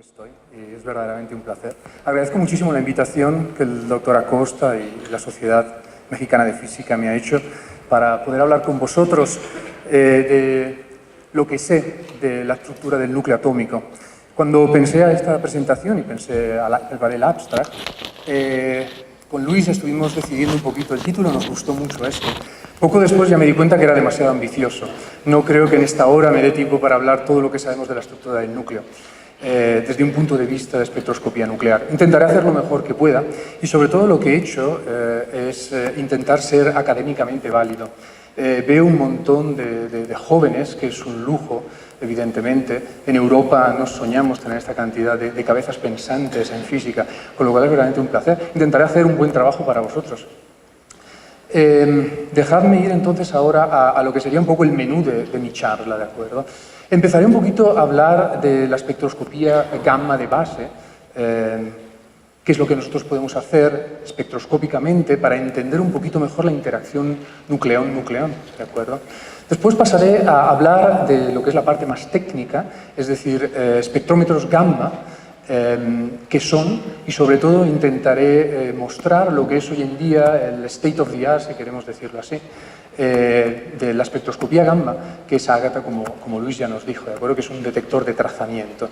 aquí estoy y es verdaderamente un placer. Agradezco muchísimo la invitación que el doctor Acosta y la Sociedad Mexicana de Física me ha hecho para poder hablar con vosotros de lo que sé de la estructura del núcleo atómico. Cuando pensé a esta presentación y pensé al abstract, con Luis estuvimos decidiendo un poquito el título, nos gustó mucho este. Poco después ya me di cuenta que era demasiado ambicioso. No creo que en esta hora me dé tiempo para hablar todo lo que sabemos de la estructura del núcleo, desde un punto de vista de espectroscopía nuclear. Intentaré hacer lo mejor que pueda y sobre todo lo que he hecho es intentar ser académicamente válido. Veo un montón de jóvenes, que es un lujo, evidentemente. En Europa no soñamos tener esta cantidad de cabezas pensantes en física, con lo cual es verdaderamente un placer. Intentaré hacer un buen trabajo para vosotros. Dejadme ir entonces ahora a lo que sería un poco el menú de mi charla, ¿de acuerdo? Empezaré un poquito a hablar de la espectroscopía gamma de base, qué es lo que nosotros podemos hacer espectroscópicamente para entender un poquito mejor la interacción nucleón-nucleón, ¿de acuerdo? Después pasaré a hablar de lo que es la parte más técnica, es decir, espectrómetros gamma, qué son, y sobre todo intentaré mostrar lo que es hoy en día el state of the art, si queremos decirlo así, de la espectroscopía gamma, que es Ágata, como Luis ya nos dijo, ¿de acuerdo? Que es un detector de trazamiento.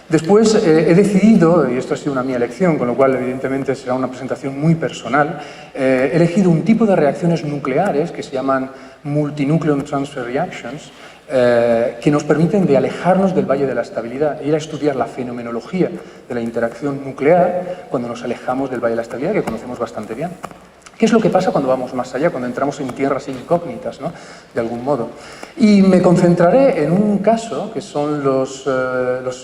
Después he decidido, y esto ha sido una mía elección, con lo cual evidentemente será una presentación muy personal, he elegido un tipo de reacciones nucleares que se llaman multinucleon transfer reactions, que nos permiten de alejarnos del valle de la estabilidad e ir a estudiar la fenomenología de la interacción nuclear cuando nos alejamos del valle de la estabilidad, que conocemos bastante bien. ¿Qué es lo que pasa cuando vamos más allá, cuando entramos en tierras incógnitas, ¿no? De algún modo? Y me concentraré en un caso que son los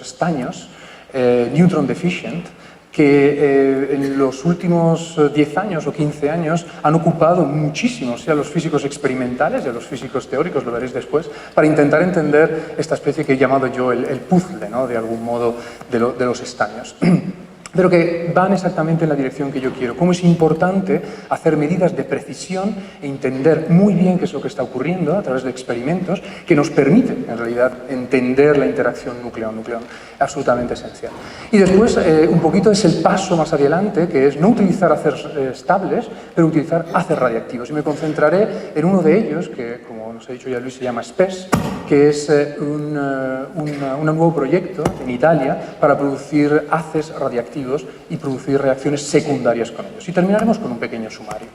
estaños neutron deficient, que en los últimos 10 años o 15 años han ocupado muchísimo, sea los físicos experimentales y a los físicos teóricos, lo veréis después, para intentar entender esta especie que he llamado yo el puzzle, ¿no? De algún modo, de los estaños. Pero que van exactamente en la dirección que yo quiero. Cómo es importante hacer medidas de precisión e entender muy bien qué es lo que está ocurriendo a través de experimentos que nos permiten, en realidad, entender la interacción nucleón-nucleón. Absolutamente esencial. Y después, un poquito es el paso más adelante, que es no utilizar haces estables, pero utilizar haces radiactivos. Y me concentraré en uno de ellos, que, como nos ha dicho ya Luis, se llama SPES, que es un nuevo proyecto en Italia para producir haces radiactivos y producir reacciones secundarias con ellos. Y terminaremos con un pequeño sumario.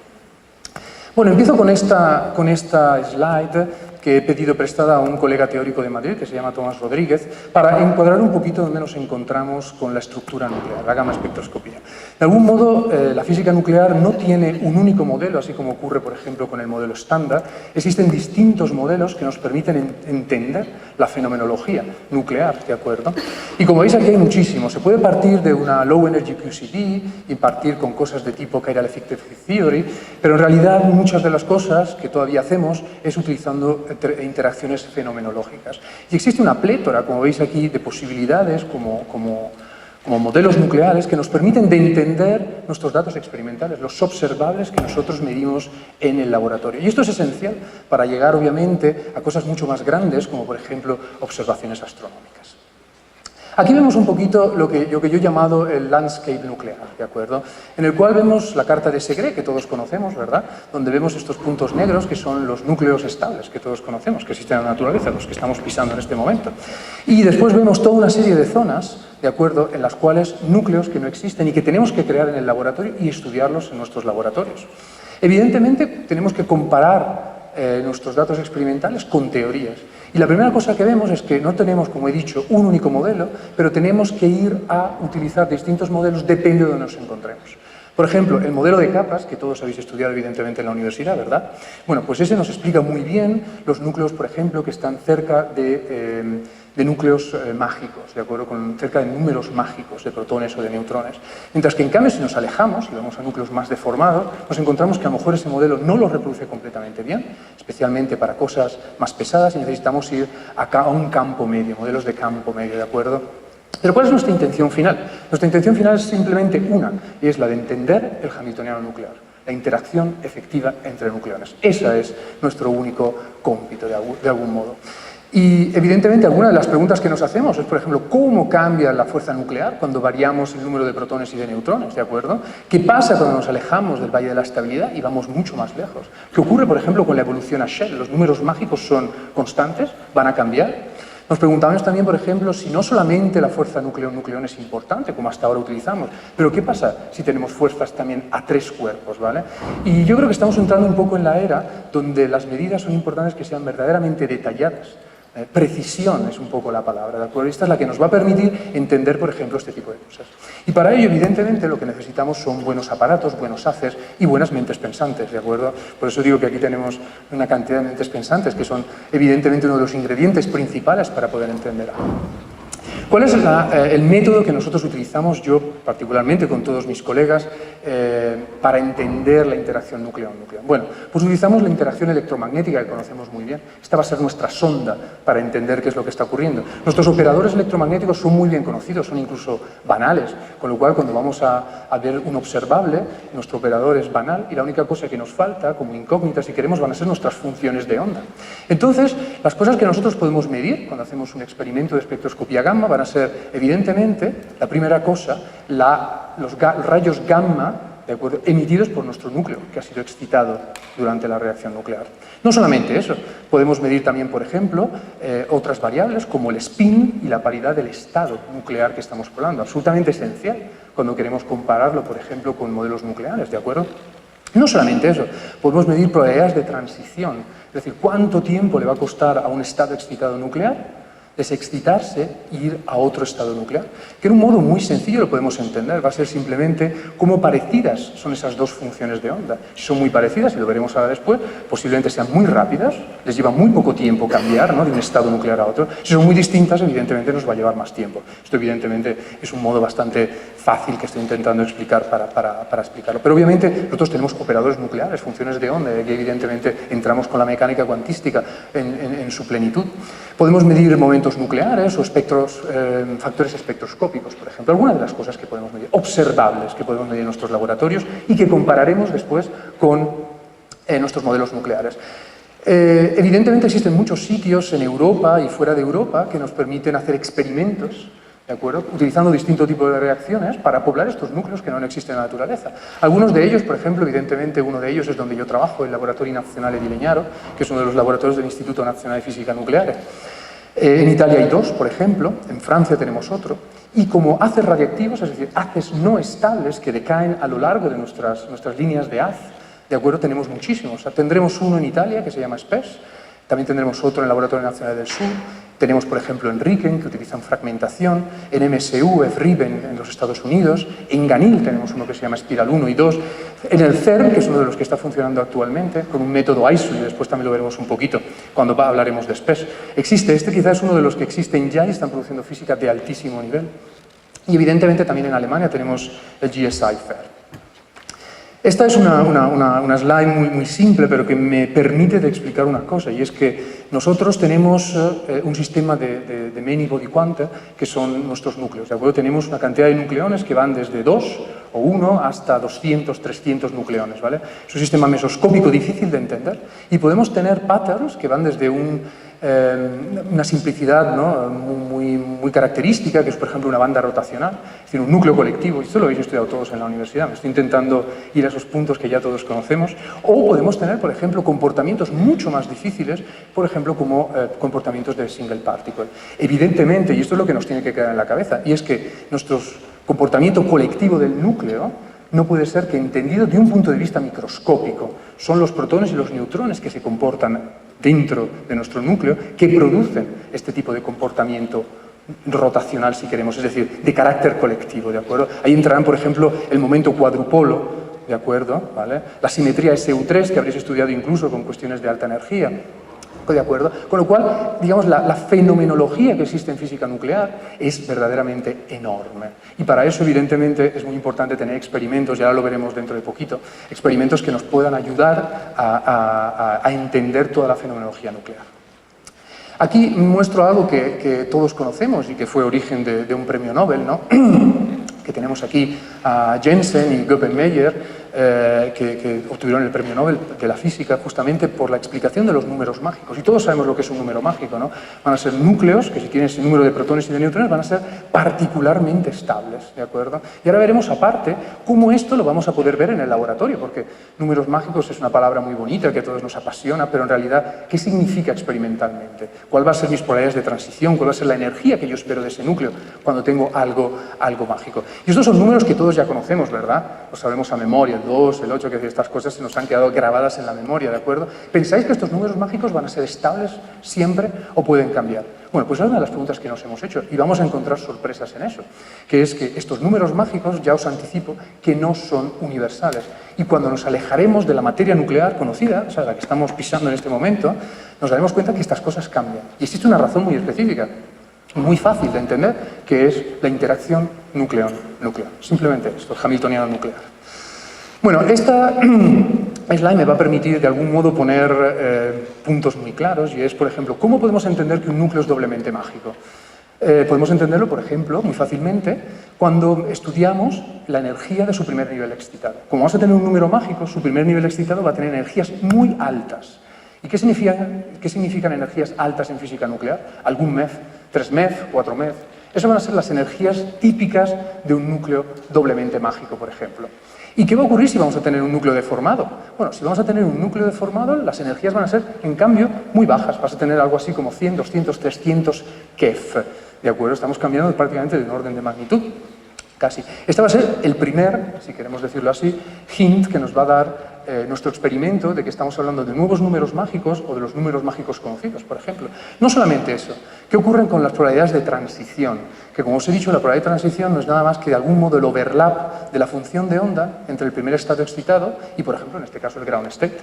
Bueno, empiezo con esta slide que he pedido prestada a un colega teórico de Madrid, que se llama Tomás Rodríguez, para encuadrar un poquito donde nos encontramos con la estructura nuclear, la gamma espectroscopía. De algún modo, la física nuclear no tiene un único modelo, así como ocurre, por ejemplo, con el modelo estándar. Existen distintos modelos que nos permiten entender la fenomenología nuclear, ¿de acuerdo? Y como veis, aquí hay muchísimos. Se puede partir de una Low Energy QCD y partir con cosas de tipo Chiral Effective Theory, pero en realidad muchas de las cosas que todavía hacemos es utilizando interacciones fenomenológicas. Y existe una plétora, como veis aquí, de posibilidades como modelos nucleares que nos permiten de entender nuestros datos experimentales, los observables que nosotros medimos en el laboratorio. Y esto es esencial para llegar, obviamente, a cosas mucho más grandes, como por ejemplo observaciones astronómicas. Aquí vemos un poquito lo que yo he llamado el landscape nuclear, ¿de acuerdo? En el cual vemos la carta de Segre, que todos conocemos, ¿verdad? Donde vemos estos puntos negros, que son los núcleos estables, que todos conocemos, que existen en la naturaleza, los que estamos pisando en este momento. Y después vemos toda una serie de zonas, ¿de acuerdo?, en las cuales núcleos que no existen y que tenemos que crear en el laboratorio y estudiarlos en nuestros laboratorios. Evidentemente, tenemos que comparar nuestros datos experimentales con teorías. Y la primera cosa que vemos es que no tenemos, como he dicho, un único modelo, pero tenemos que ir a utilizar distintos modelos depende de donde nos encontremos. Por ejemplo, el modelo de capas, que todos habéis estudiado evidentemente en la universidad, ¿verdad? Bueno, pues ese nos explica muy bien los núcleos, por ejemplo, que están cerca de núcleos mágicos, ¿de acuerdo? Cerca de números mágicos de protones o de neutrones. Mientras que, en cambio, si nos alejamos y vamos a núcleos más deformados, nos encontramos que a lo mejor ese modelo no lo reproduce completamente bien, especialmente para cosas más pesadas, y necesitamos ir a un campo medio, modelos de campo medio, ¿de acuerdo? Pero ¿cuál es nuestra intención final? Nuestra intención final es simplemente una, y es la de entender el hamiltoniano nuclear, la interacción efectiva entre nucleones. Ese es nuestro único cómpito, de algún modo. Y evidentemente alguna de las preguntas que nos hacemos es, por ejemplo, ¿cómo cambia la fuerza nuclear cuando variamos el número de protones y de neutrones? ¿De acuerdo? ¿Qué pasa cuando nos alejamos del valle de la estabilidad y vamos mucho más lejos? ¿Qué ocurre, por ejemplo, con la evolución a Shell? ¿Los números mágicos son constantes? ¿Van a cambiar? Nos preguntamos también, por ejemplo, si no solamente la fuerza núcleo-nucleón es importante, como hasta ahora utilizamos, pero ¿qué pasa si tenemos fuerzas también a 3 cuerpos, ¿vale? Y yo creo que estamos entrando un poco en la era donde las medidas son importantes que sean verdaderamente detalladas. Precisión es un poco la palabra, ¿de acuerdo? Esta es la que nos va a permitir entender, por ejemplo, este tipo de cosas. Y para ello, evidentemente, lo que necesitamos son buenos aparatos, buenos haces y buenas mentes pensantes, ¿de acuerdo? Por eso digo que aquí tenemos una cantidad de mentes pensantes que son, evidentemente, uno de los ingredientes principales para poder entender algo. ¿Cuál es el método que nosotros utilizamos, yo particularmente con todos mis colegas, para entender la interacción núcleo-núcleo? Bueno, pues utilizamos la interacción electromagnética que conocemos muy bien. Esta va a ser nuestra sonda para entender qué es lo que está ocurriendo. Nuestros operadores electromagnéticos son muy bien conocidos, son incluso banales, con lo cual cuando vamos a ver un observable, nuestro operador es banal y la única cosa que nos falta, como incógnita si queremos, van a ser nuestras funciones de onda. Entonces, las cosas que nosotros podemos medir cuando hacemos un experimento de espectroscopía gamma van a ser, evidentemente, la primera cosa, los rayos gamma, ¿de acuerdo?, emitidos por nuestro núcleo, que ha sido excitado durante la reacción nuclear. No solamente eso, podemos medir también, por ejemplo, otras variables como el spin y la paridad del estado nuclear que estamos probando, absolutamente esencial cuando queremos compararlo, por ejemplo, con modelos nucleares, ¿de acuerdo? No solamente eso, podemos medir probabilidades de transición, es decir, cuánto tiempo le va a costar a un estado excitado nuclear desexcitarse e ir a otro estado nuclear. Que en un modo muy sencillo lo podemos entender, va a ser simplemente cómo parecidas son esas dos funciones de onda. Si son muy parecidas, y lo veremos ahora después, posiblemente sean muy rápidas, les lleva muy poco tiempo cambiar, ¿no?, de un estado nuclear a otro. Si son muy distintas, evidentemente nos va a llevar más tiempo. Esto evidentemente es un modo bastante fácil que estoy intentando explicar para explicarlo. Pero obviamente nosotros tenemos operadores nucleares, funciones de onda, y aquí evidentemente entramos con la mecánica cuantística en su plenitud. Podemos medir momentos nucleares o factores espectroscópicos, por ejemplo. Algunas de las cosas que podemos medir, observables, que podemos medir en nuestros laboratorios y que compararemos después con nuestros modelos nucleares. Evidentemente existen muchos sitios en Europa y fuera de Europa que nos permiten hacer experimentos, ¿de acuerdo?, utilizando distintos tipos de reacciones para poblar estos núcleos que no existen en la naturaleza. Algunos de ellos, por ejemplo, evidentemente uno de ellos es donde yo trabajo, el Laboratorio Nazionale di Legnaro, que es uno de los laboratorios del Instituto Nacional de Física Nuclear. En Italia hay 2, por ejemplo, en Francia tenemos otro, y como haces radiactivos, es decir, haces no estables que decaen a lo largo de nuestras líneas de haz, ¿de acuerdo?, tenemos muchísimos. O sea, tendremos uno en Italia que se llama SPES, también tendremos otro en el Laboratorio Nacional del Sur, tenemos, por ejemplo, en RIKEN, que utilizan fragmentación, en MSU, FRIB en los Estados Unidos, en GANIL tenemos uno que se llama Espiral 1 y 2, en el CERN, que es uno de los que está funcionando actualmente, con un método ISO, y después también lo veremos un poquito cuando hablaremos de SPES. Existe, quizás es uno de los que existen ya y están produciendo física de altísimo nivel. Y evidentemente también en Alemania tenemos el GSI FAIR. Esta es una slide muy simple, pero que me permite de explicar una cosa, y es que nosotros tenemos un sistema de many body quanta, que son nuestros núcleos, ¿de acuerdo? Tenemos una cantidad de nucleones que van desde 2 o 1 hasta 200, 300 nucleones, ¿vale? Es un sistema mesoscópico difícil de entender, y podemos tener patterns que van desde una simplicidad, ¿no?, muy característica, que es, por ejemplo, una banda rotacional, es decir, un núcleo colectivo, y esto lo habéis estudiado todos en la universidad, me estoy intentando ir a esos puntos que ya todos conocemos, o podemos tener, por ejemplo, comportamientos mucho más difíciles, por ejemplo, como comportamientos de single particle. Evidentemente, y esto es lo que nos tiene que quedar en la cabeza, y es que nuestro comportamiento colectivo del núcleo no puede ser que entendido de un punto de vista microscópico. Son los protones y los neutrones que se comportan dentro de nuestro núcleo que producen este tipo de comportamiento rotacional, si queremos, es decir, de carácter colectivo, ¿de acuerdo? Ahí entrarán, por ejemplo, el momento cuadrupolo, ¿de acuerdo?, ¿vale?, la simetría SU3, que habréis estudiado incluso con cuestiones de alta energía, ¿de acuerdo? Con lo cual, digamos, la fenomenología que existe en física nuclear es verdaderamente enorme. Y para eso, evidentemente, es muy importante tener experimentos, y ahora lo veremos dentro de poquito, experimentos que nos puedan ayudar a entender toda la fenomenología nuclear. Aquí muestro algo que todos conocemos y que fue origen de un premio Nobel, ¿no?, que tenemos aquí a Jensen y Goppenmeyer, que obtuvieron el premio Nobel de la física justamente por la explicación de los números mágicos. Y todos sabemos lo que es un número mágico, ¿no? Van a ser núcleos que, si tienen ese número de protones y de neutrones, van a ser particularmente estables, ¿de acuerdo? Y ahora veremos aparte cómo esto lo vamos a poder ver en el laboratorio, porque números mágicos es una palabra muy bonita que a todos nos apasiona, pero en realidad, ¿qué significa experimentalmente? ¿Cuál va a ser mis probabilidades de transición? ¿Cuál va a ser la energía que yo espero de ese núcleo cuando tengo algo mágico? Y estos son números que todos ya conocemos, ¿verdad? Los sabemos a memoria, el 2, el 8, que estas cosas se nos han quedado grabadas en la memoria, ¿de acuerdo? ¿Pensáis que estos números mágicos van a ser estables siempre o pueden cambiar? Bueno, pues es una de las preguntas que nos hemos hecho y vamos a encontrar sorpresas en eso, que es que estos números mágicos, ya os anticipo, que no son universales. Y cuando nos alejaremos de la materia nuclear conocida, o sea, la que estamos pisando en este momento, nos daremos cuenta que estas cosas cambian. Y existe una razón muy específica, muy fácil de entender, que es la interacción núcleo-núcleo. Simplemente esto, el hamiltoniano nuclear. Bueno, esta slide me va a permitir de algún modo poner puntos muy claros, y es, por ejemplo, ¿cómo podemos entender que un núcleo es doblemente mágico? Podemos entenderlo, por ejemplo, muy fácilmente, cuando estudiamos la energía de su primer nivel excitado. Como vamos a tener un número mágico, su primer nivel excitado va a tener energías muy altas. ¿Y qué significan energías altas en física nuclear? Algún MEV, 3 MEV, 4 MEV. Esas van a ser las energías típicas de un núcleo doblemente mágico, por ejemplo. ¿Y qué va a ocurrir si vamos a tener un núcleo deformado? Bueno, si vamos a tener un núcleo deformado, las energías van a ser, en cambio, muy bajas. Vas a tener algo así como 100, 200, 300 keV. ¿De acuerdo? Estamos cambiando prácticamente de un orden de magnitud. Casi. Este va a ser el primer, si queremos decirlo así, hint que nos va a dar nuestro experimento de que estamos hablando de nuevos números mágicos o de los números mágicos conocidos, por ejemplo. No solamente eso, ¿qué ocurre con las probabilidades de transición? Que, como os he dicho, la probabilidad de transición no es nada más que, de algún modo, el overlap de la función de onda entre el primer estado excitado y, por ejemplo, en este caso, el ground state.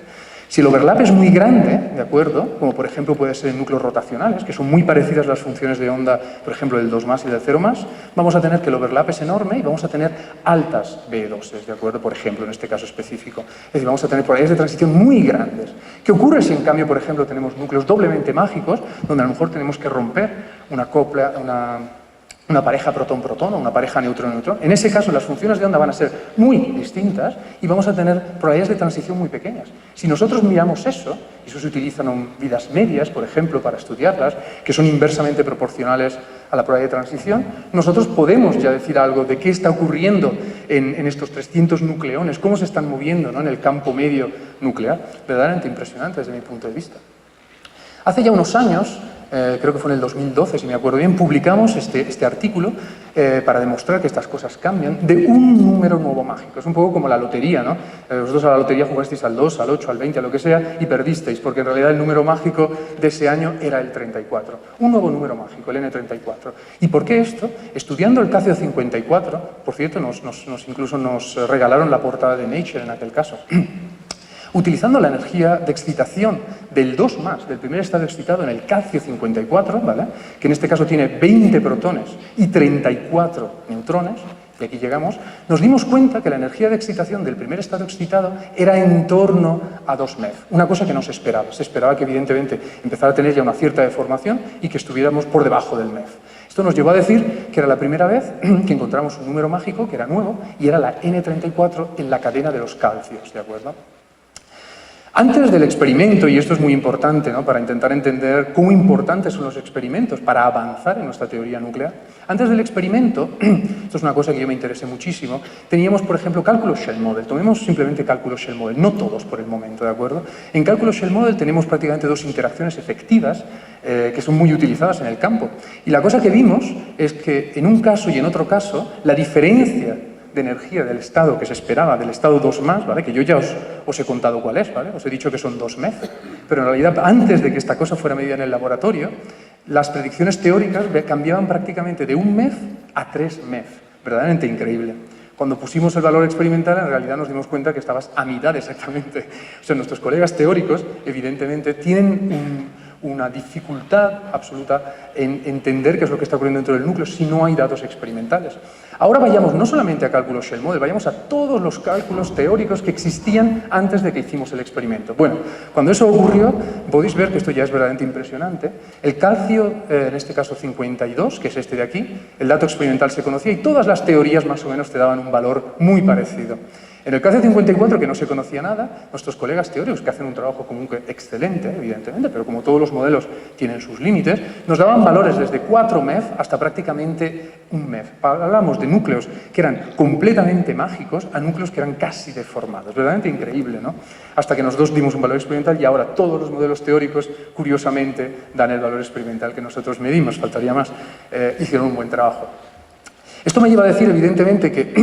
Si el overlap es muy grande, ¿de acuerdo? Como por ejemplo puede ser en núcleos rotacionales, que son muy parecidas las funciones de onda, por ejemplo, del 2+ y del 0+, vamos a tener que el overlap es enorme y vamos a tener altas B2s, ¿de acuerdo? Por ejemplo, en este caso específico. Es decir, vamos a tener probabilidades de transición muy grandes. ¿Qué ocurre si, en cambio, por ejemplo, tenemos núcleos doblemente mágicos, donde a lo mejor tenemos que romper una pareja protón-protón o una pareja neutrón-neutrón? En ese caso, las funciones de onda van a ser muy distintas y vamos a tener probabilidades de transición muy pequeñas. Si nosotros miramos eso, y eso se utilizan en vidas medias, por ejemplo, para estudiarlas, que son inversamente proporcionales a la probabilidad de transición, nosotros podemos ya decir algo de qué está ocurriendo en estos 300 nucleones, cómo se están moviendo, ¿no?, en el campo medio nuclear. Verdaderamente impresionante desde mi punto de vista. Hace ya unos años, creo que fue en el 2012, si me acuerdo bien, publicamos este artículo para demostrar que estas cosas cambian, de un número nuevo mágico. Es un poco como la lotería, ¿no? Vosotros a la lotería jugasteis al 2, al 8, al 20, a lo que sea, y perdisteis, porque en realidad el número mágico de ese año era el 34. Un nuevo número mágico, el N34. ¿Y por qué esto? Estudiando el Cathio 54, por cierto, incluso nos regalaron la portada de Nature en aquel caso. Utilizando la energía de excitación del 2+, del primer estado excitado en el Cathio 54, ¿vale?, que en este caso tiene 20 protones y 34 neutrones, y aquí llegamos, nos dimos cuenta que la energía de excitación del primer estado excitado era en torno a 2 MeV, una cosa que no se esperaba. Se esperaba que, evidentemente, empezara a tener ya una cierta deformación y que estuviéramos por debajo del MeV. Esto nos llevó a decir que era la primera vez que encontramos un número mágico que era nuevo y era la N34 en la cadena de los calcios, ¿de acuerdo? Antes del experimento, y esto es muy importante, ¿no?, para intentar entender cómo importantes son los experimentos para avanzar en nuestra teoría nuclear, antes del experimento, esto es una cosa que yo me interesé muchísimo, teníamos, por ejemplo, cálculo Shell Model. Tomemos simplemente cálculo Shell Model, no todos por el momento, ¿de acuerdo? En cálculo Shell Model tenemos prácticamente dos interacciones efectivas que son muy utilizadas en el campo. Y la cosa que vimos es que en un caso y en otro caso, la diferencia de energía del estado que se esperaba, del estado 2+, ¿vale?, que yo ya os he contado cuál es, ¿vale?, os he dicho que son 2 MeV, pero en realidad antes de que esta cosa fuera medida en el laboratorio, las predicciones teóricas cambiaban prácticamente de 1 MeV a 3 MeV, verdaderamente increíble. Cuando pusimos el valor experimental, en realidad nos dimos cuenta que estabas a mitad exactamente. O sea, nuestros colegas teóricos, evidentemente, tienen una dificultad absoluta en entender qué es lo que está ocurriendo dentro del núcleo si no hay datos experimentales. Ahora vayamos no solamente a cálculo Shell Model, vayamos a todos los cálculos teóricos que existían antes de que hicimos el experimento. Bueno, cuando eso ocurrió, podéis ver que esto ya es verdaderamente impresionante. El calcio, en este caso 52, que es este de aquí, el dato experimental se conocía y todas las teorías más o menos te daban un valor muy parecido. En el KC-54, que no se conocía nada, nuestros colegas teóricos, que hacen un trabajo común excelente, evidentemente, pero como todos los modelos tienen sus límites, nos daban valores desde 4 MeV hasta prácticamente 1 MeV. Hablábamos de núcleos que eran completamente mágicos a núcleos que eran casi deformados. Verdaderamente increíble, ¿no? Hasta que nosotros dimos un valor experimental y ahora todos los modelos teóricos, curiosamente, dan el valor experimental que nosotros medimos. Faltaría más. Hicieron un buen trabajo. Esto me lleva a decir, evidentemente, que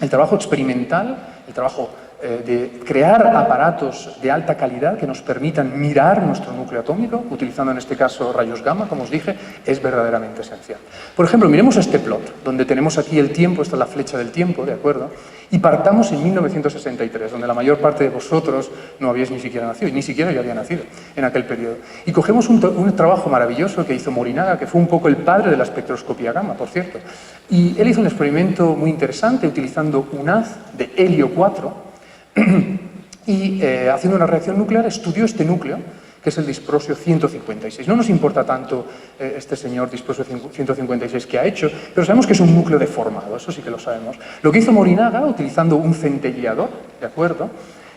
el trabajo experimental, el trabajo de crear aparatos de alta calidad que nos permitan mirar nuestro núcleo atómico, utilizando en este caso rayos gamma, como os dije, es verdaderamente esencial. Por ejemplo, miremos este plot, donde tenemos aquí el tiempo, esta es la flecha del tiempo, ¿de acuerdo? Y partamos en 1963, donde la mayor parte de vosotros no habíais ni siquiera nacido, y ni siquiera yo había nacido en aquel periodo. Y cogemos un trabajo maravilloso que hizo Morinaga, que fue un poco el padre de la espectroscopía gamma, por cierto. Y él hizo un experimento muy interesante utilizando un haz de helio 4 y haciendo una reacción nuclear estudió este núcleo, que es el disprosio 156. No nos importa tanto este señor disprosio 156 que ha hecho, pero sabemos que es un núcleo deformado, eso sí que lo sabemos. Lo que hizo Morinaga, utilizando un centelleador, ¿de acuerdo?,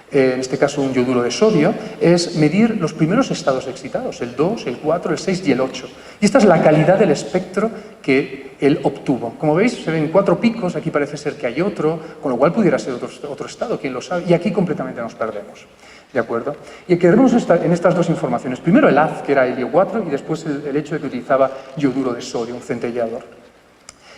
en este caso un yoduro de sodio, es medir los primeros estados excitados, el 2, el 4, el 6 y el 8. Y esta es la calidad del espectro que él obtuvo. Como veis, se ven 4 picos, aquí parece ser que hay otro, con lo cual pudiera ser otro estado, quién lo sabe, y aquí completamente nos perdemos. ¿De acuerdo? Y quedarnos en estas dos informaciones. Primero el haz, que era helio 4, y después el hecho de que utilizaba yoduro de sodio, un centelleador.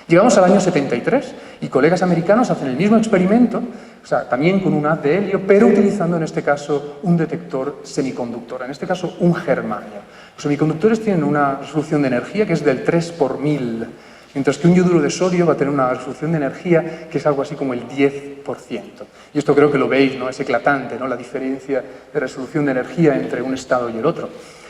Llegamos al año 73 y colegas americanos hacen el mismo experimento, o sea, también con un haz de helio, pero utilizando en este caso un detector semiconductor, en este caso un germanio. Los semiconductores tienen una resolución de energía que es del 3 por 1000, mientras que un yoduro de sodio va a tener una resolución de energía que es algo así como el 10%. Y esto creo que lo veis, ¿no? Es eclatante, ¿no? La diferencia de resolución de energía entre un estado y el otro.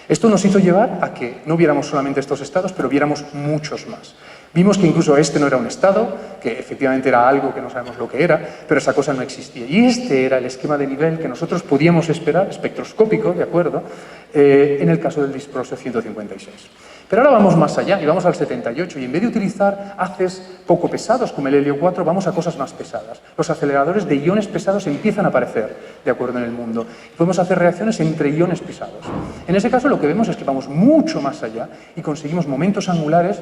Esto nos hizo llevar a que no viéramos solamente estos estados, pero viéramos muchos más. Vimos que incluso este no era un estado, que efectivamente era algo que no sabemos lo que era, pero esa cosa no existía. Y este era el esquema de nivel que nosotros podíamos esperar, espectroscópico, ¿de acuerdo?, en el caso del disprosio 156. Pero ahora vamos más allá y vamos al 78 y en vez de utilizar haces poco pesados como el helio 4, vamos a cosas más pesadas. Los aceleradores de iones pesados empiezan a aparecer, ¿de acuerdo?, en el mundo. Podemos hacer reacciones entre iones pesados. En ese caso lo que vemos es que vamos mucho más allá y conseguimos momentos angulares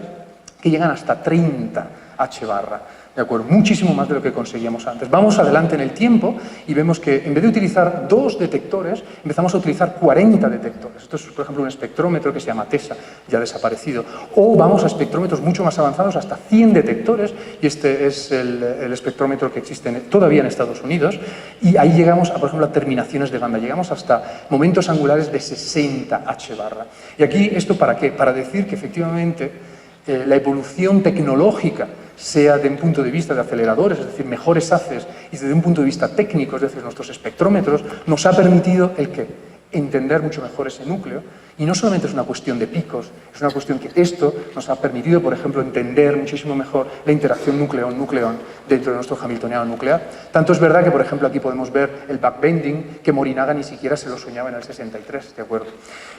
que llegan hasta 30 H-barra, ¿de acuerdo? Muchísimo más de lo que conseguíamos antes. Vamos adelante en el tiempo y vemos que en vez de utilizar 2 detectores, empezamos a utilizar 40 detectores. Esto es, por ejemplo, un espectrómetro que se llama TESA, ya desaparecido. O vamos a espectrómetros mucho más avanzados, hasta 100 detectores, y este es el espectrómetro que existe todavía en Estados Unidos, y ahí llegamos, por ejemplo, a terminaciones de banda. Llegamos hasta momentos angulares de 60 H-barra. ¿Y aquí esto para qué? Para decir que efectivamente la evolución tecnológica, sea desde un punto de vista de aceleradores, es decir, mejores haces, y desde un punto de vista técnico, es decir, nuestros espectrómetros, nos ha permitido el qué, entender mucho mejor ese núcleo. Y no solamente es una cuestión de picos, es una cuestión que esto nos ha permitido, por ejemplo, entender muchísimo mejor la interacción nucleón-nucleón dentro de nuestro hamiltoniano nuclear. Tanto es verdad que, por ejemplo, aquí podemos ver el backbending, que Morinaga ni siquiera se lo soñaba en el 63, ¿de acuerdo?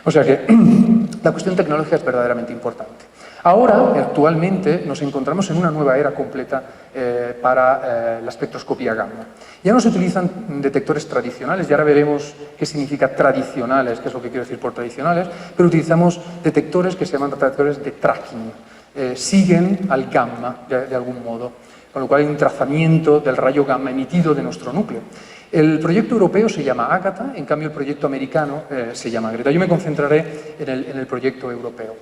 O sea que la cuestión tecnológica es verdaderamente importante. Ahora, actualmente, nos encontramos en una nueva era completa para la espectroscopía gamma. Ya no se utilizan detectores tradicionales, y ahora veremos qué significa tradicionales, qué es lo que quiero decir por tradicionales, pero utilizamos detectores que se llaman detectores de tracking. Siguen al gamma, de algún modo, con lo cual hay un trazamiento del rayo gamma emitido de nuestro núcleo. El proyecto europeo se llama Agatha, en cambio el proyecto americano se llama Greta. Yo me concentraré en el proyecto europeo.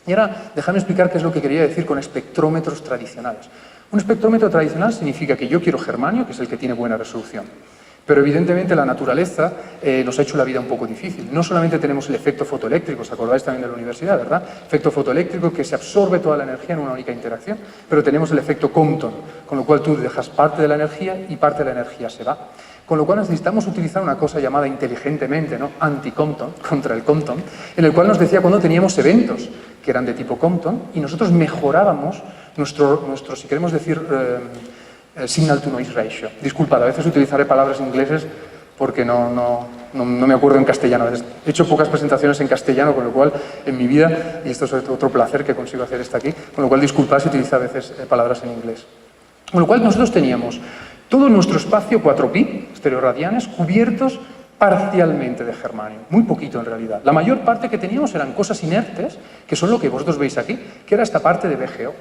Y ahora, dejadme explicar qué es lo que quería decir con espectrómetros tradicionales. Un espectrómetro tradicional significa que yo quiero germanio, que es el que tiene buena resolución. Pero evidentemente la naturaleza nos ha hecho la vida un poco difícil. No solamente tenemos el efecto fotoeléctrico, os acordáis también de la universidad, ¿verdad? Efecto fotoeléctrico que se absorbe toda la energía en una única interacción, pero tenemos el efecto Compton, con lo cual tú dejas parte de la energía y parte de la energía se va. Con lo cual necesitamos utilizar una cosa llamada inteligentemente, ¿no?, anti-Compton, contra el Compton, en el cual nos decía cuando teníamos eventos que eran de tipo Compton y nosotros mejorábamos nuestro si queremos decir, signal-to-noise ratio. Disculpad, a veces utilizaré palabras ingleses porque no me acuerdo en castellano. He hecho pocas presentaciones en castellano, con lo cual, en mi vida, y esto es otro placer que consigo hacer aquí, con lo cual disculpad si utilizo a veces palabras en inglés. Con lo cual nosotros teníamos Todo nuestro espacio 4pi, estereoradianes, cubiertos parcialmente de germanio, muy poquito en realidad. La mayor parte que teníamos eran cosas inertes, que son lo que vosotros veis aquí, que era esta parte de BGO.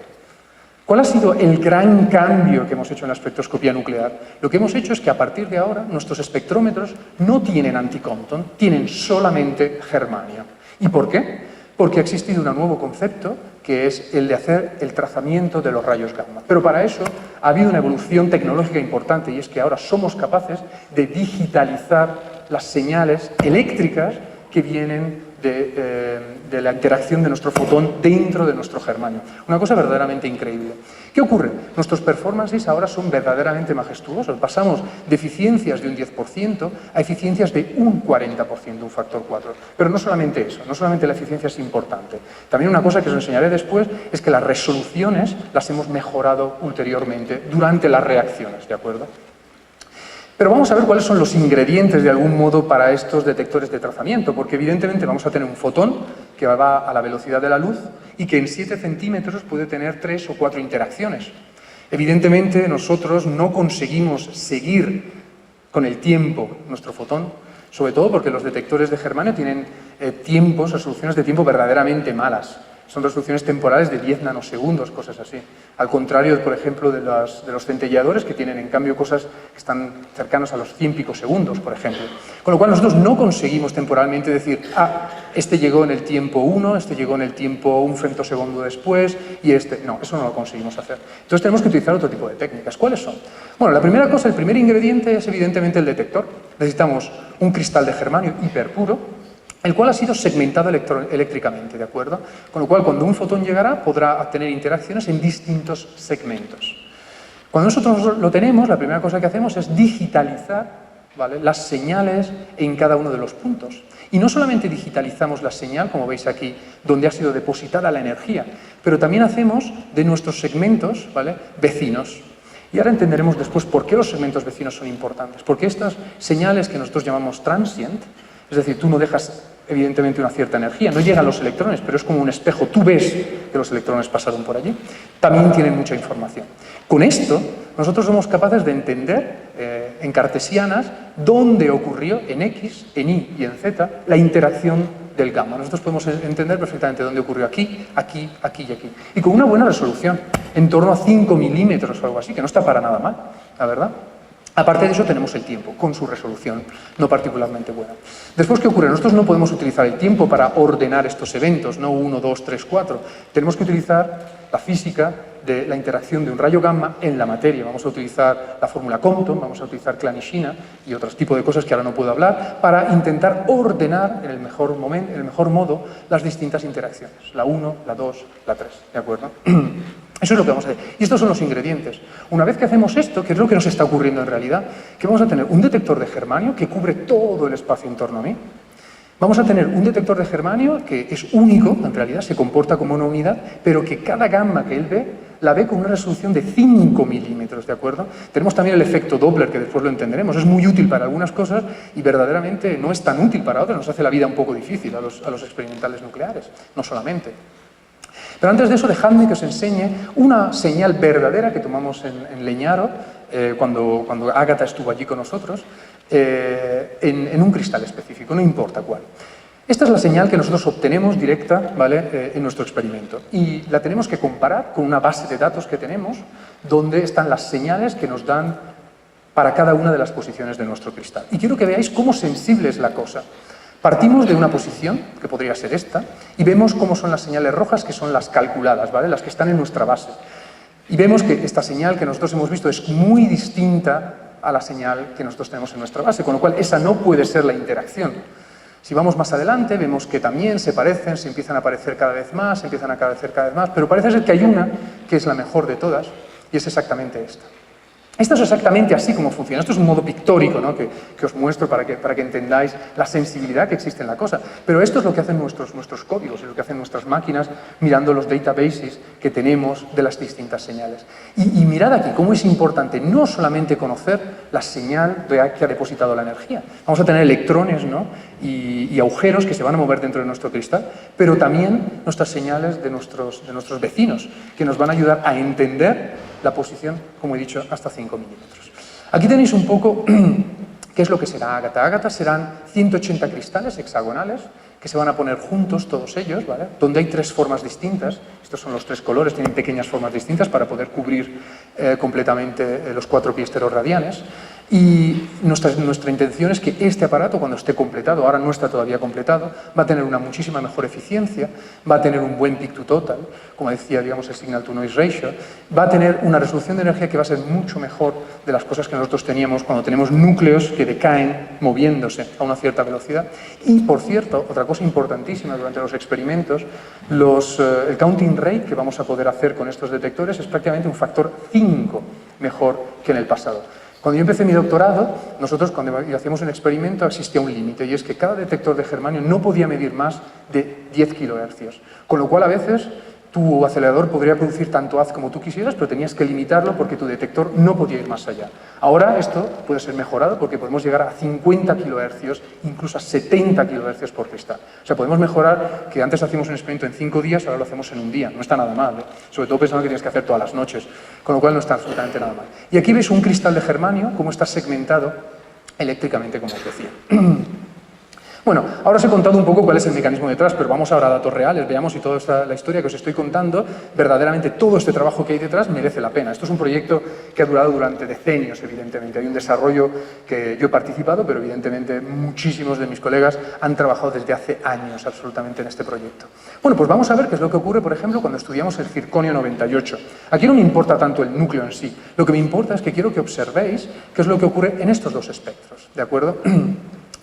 ¿Cuál ha sido el gran cambio que hemos hecho en la espectroscopía nuclear? Lo que hemos hecho es que a partir de ahora nuestros espectrómetros no tienen anticompton, tienen solamente germanio. ¿Y por qué? Porque ha existido un nuevo concepto que es el de hacer el trazamiento de los rayos gamma. Pero para eso ha habido una evolución tecnológica importante y es que ahora somos capaces de digitalizar las señales eléctricas que vienen de la interacción de nuestro fotón dentro de nuestro germanio. Una cosa verdaderamente increíble. ¿Qué ocurre? Nuestros performances ahora son verdaderamente majestuosos. Pasamos de eficiencias de un 10% a eficiencias de un 40%, un factor 4. Pero no solamente eso, no solamente la eficiencia es importante. También una cosa que os enseñaré después es que las resoluciones las hemos mejorado ulteriormente durante las reacciones, ¿de acuerdo? Pero vamos a ver cuáles son los ingredientes de algún modo para estos detectores de trazamiento, porque evidentemente vamos a tener un fotón que va a la velocidad de la luz y que en 7 centímetros puede tener 3 o 4 interacciones. Evidentemente nosotros no conseguimos seguir con el tiempo nuestro fotón, sobre todo porque los detectores de germanio tienen resoluciones de tiempo verdaderamente malas. Son resoluciones temporales de 10 nanosegundos, cosas así. Al contrario, por ejemplo, de los centelleadores, que tienen, en cambio, cosas que están cercanas a los 100 picosegundos, por ejemplo. Con lo cual, nosotros no conseguimos temporalmente decir, este llegó en el tiempo 1, este llegó en el tiempo un femtosegundo después, y este... No, eso no lo conseguimos hacer. Entonces, tenemos que utilizar otro tipo de técnicas. ¿Cuáles son? Bueno, la primera cosa, el primer ingrediente es, evidentemente, el detector. Necesitamos un cristal de germanio hiperpuro, el cual ha sido segmentado eléctricamente, ¿de acuerdo? Con lo cual, cuando un fotón llegará, podrá tener interacciones en distintos segmentos. Cuando nosotros lo tenemos, la primera cosa que hacemos es digitalizar, ¿vale?, las señales en cada uno de los puntos. Y no solamente digitalizamos la señal, como veis aquí, donde ha sido depositada la energía, pero también hacemos de nuestros segmentos, ¿vale?, vecinos. Y ahora entenderemos después por qué los segmentos vecinos son importantes. Porque estas señales que nosotros llamamos transient, es decir, tú no dejas, evidentemente, una cierta energía, no llegan los electrones, pero es como un espejo, tú ves que los electrones pasaron por allí, también tienen mucha información. Con esto, nosotros somos capaces de entender, en cartesianas, dónde ocurrió, en X, en Y y en Z, la interacción del gamma. Nosotros podemos entender perfectamente dónde ocurrió aquí, aquí, aquí y aquí. Y con una buena resolución, en torno a 5 milímetros o algo así, que no está para nada mal, la verdad. Aparte de eso tenemos el tiempo, con su resolución no particularmente buena. Después, ¿qué ocurre? Nosotros no podemos utilizar el tiempo para ordenar estos eventos, no 1, 2, 3, 4. Tenemos que utilizar la física de la interacción de un rayo gamma en la materia. Vamos a utilizar la fórmula Compton, vamos a utilizar Clanishina y otros tipos de cosas que ahora no puedo hablar, para intentar ordenar en el mejor momento, en el mejor modo, las distintas interacciones. La 1, la 2, la 3, ¿de acuerdo? Eso es lo que vamos a hacer. Y estos son los ingredientes. Una vez que hacemos esto, ¿qué es lo que nos está ocurriendo en realidad? Que vamos a tener un detector de germanio que cubre todo el espacio en torno a mí. Vamos a tener un detector de germanio que es único, en realidad, se comporta como una unidad, pero que cada gamma que él ve, la ve con una resolución de 5 milímetros, ¿de acuerdo? Tenemos también el efecto Doppler, que después lo entenderemos. Es muy útil para algunas cosas y verdaderamente no es tan útil para otras. Nos hace la vida un poco difícil a los experimentales nucleares, no solamente. Pero antes de eso, dejadme que os enseñe una señal verdadera que tomamos en Leñaro, cuando Ágata estuvo allí con nosotros, en un cristal específico, no importa cuál. Esta es la señal que nosotros obtenemos directa, ¿vale?, en nuestro experimento. Y la tenemos que comparar con una base de datos que tenemos, donde están las señales que nos dan para cada una de las posiciones de nuestro cristal. Y quiero que veáis cómo sensible es la cosa. Partimos de una posición, que podría ser esta, y vemos cómo son las señales rojas, que son las calculadas, ¿vale?, las que están en nuestra base. Y vemos que esta señal que nosotros hemos visto es muy distinta a la señal que nosotros tenemos en nuestra base, con lo cual esa no puede ser la interacción. Si vamos más adelante, vemos que también se parecen, se empiezan a aparecer cada vez más, se empiezan a aparecer cada vez más, pero parece ser que hay una que es la mejor de todas, y es exactamente esta. Esto es exactamente así como funciona. Esto es un modo pictórico, ¿no?, que os muestro para que entendáis la sensibilidad que existe en la cosa. Pero esto es lo que hacen nuestros códigos, es lo que hacen nuestras máquinas mirando los databases que tenemos de las distintas señales. Y mirad aquí cómo es importante no solamente conocer la señal que ha depositado la energía. Vamos a tener electrones, ¿no?, y agujeros que se van a mover dentro de nuestro cristal, pero también nuestras señales de nuestros vecinos, que nos van a ayudar a entender la posición, como he dicho, hasta 5 milímetros. Aquí tenéis un poco qué es lo que será Ágata. Ágata serán 180 cristales hexagonales que se van a poner juntos, todos ellos, ¿vale? Donde hay 3 formas distintas. Estos son los 3 colores, tienen pequeñas formas distintas para poder cubrir completamente los 4 piesteros radianes. Y nuestra intención es que este aparato, cuando esté completado, ahora no está todavía completado, va a tener una muchísima mejor eficiencia, va a tener un buen peak to total, como decía, digamos, el signal to noise ratio, va a tener una resolución de energía que va a ser mucho mejor de las cosas que nosotros teníamos cuando tenemos núcleos que decaen moviéndose a una cierta velocidad. Y, por cierto, otra cosa importantísima durante los experimentos, el counting rate que vamos a poder hacer con estos detectores es prácticamente un factor 5 mejor que en el pasado. Cuando yo empecé mi doctorado, nosotros cuando hacíamos un experimento existía un límite y es que cada detector de germanio no podía medir más de 10 kHz, con lo cual a veces tu acelerador podría producir tanto haz como tú quisieras, pero tenías que limitarlo porque tu detector no podía ir más allá. Ahora esto puede ser mejorado porque podemos llegar a 50 kHz, incluso a 70 kHz por cristal. O sea, podemos mejorar que antes hacíamos un experimento en 5 días, ahora lo hacemos en un día. No está nada mal, ¿eh? Sobre todo pensando que tienes que hacer todas las noches, con lo cual no está absolutamente nada mal. Y aquí veis un cristal de germanio, cómo está segmentado eléctricamente, como os decía. Bueno, ahora os he contado un poco cuál es el mecanismo detrás, pero vamos ahora a datos reales, veamos si toda la historia que os estoy contando, verdaderamente todo este trabajo que hay detrás merece la pena. Esto es un proyecto que ha durado durante decenios, evidentemente. Hay un desarrollo que yo he participado, pero evidentemente muchísimos de mis colegas han trabajado desde hace años absolutamente en este proyecto. Bueno, pues vamos a ver qué es lo que ocurre, por ejemplo, cuando estudiamos el circonio 98. Aquí no me importa tanto el núcleo en sí, lo que me importa es que quiero que observéis qué es lo que ocurre en estos dos espectros, ¿de acuerdo?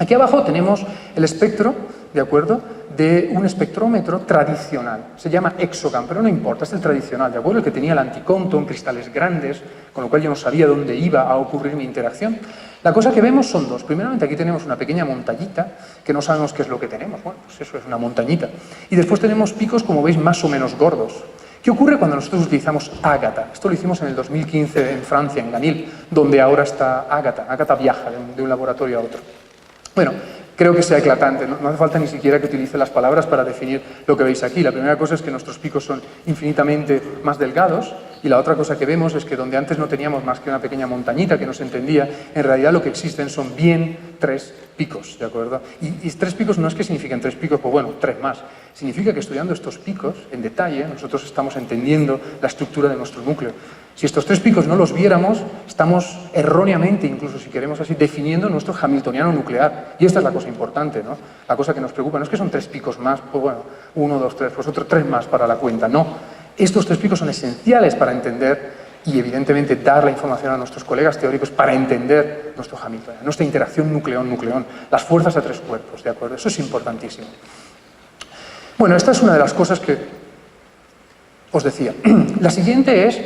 Aquí abajo tenemos el espectro, ¿de acuerdo?, de un espectrómetro tradicional. Se llama Exogun, pero no importa, es el tradicional, ¿de acuerdo? El que tenía el anticompton, cristales grandes, con lo cual yo no sabía dónde iba a ocurrir mi interacción. La cosa que vemos son dos. Primeramente, aquí tenemos una pequeña montañita, que no sabemos qué es lo que tenemos. Bueno, pues eso es una montañita. Y después tenemos picos, como veis, más o menos gordos. ¿Qué ocurre cuando nosotros utilizamos Ágata? Esto lo hicimos en el 2015 en Francia, en Ganil, donde ahora está Ágata. Ágata viaja de un laboratorio a otro. Bueno, creo que sea eclatante, no hace falta ni siquiera que utilice las palabras para definir lo que veis aquí. La primera cosa es que nuestros picos son infinitamente más delgados y la otra cosa que vemos es que donde antes no teníamos más que una pequeña montañita que no se entendía, en realidad lo que existen son bien 3 picos, ¿de acuerdo? Y 3 picos no es que signifiquen 3 picos, pues bueno, 3 más. Significa que estudiando estos picos en detalle, nosotros estamos entendiendo la estructura de nuestro núcleo. Si estos 3 picos no los viéramos, estamos erróneamente, incluso si queremos así, definiendo nuestro hamiltoniano nuclear. Y esta es la cosa importante, ¿no? La cosa que nos preocupa no es que son 3 picos más, pues bueno, 1, 2, 3, pues otros 3 más para la cuenta. No, estos 3 picos son esenciales para entender y evidentemente dar la información a nuestros colegas teóricos para entender nuestro hamiltoniano, nuestra interacción nucleón-nucleón, las fuerzas a 3 cuerpos, ¿de acuerdo? Eso es importantísimo. Bueno, esta es una de las cosas que os decía. La siguiente es,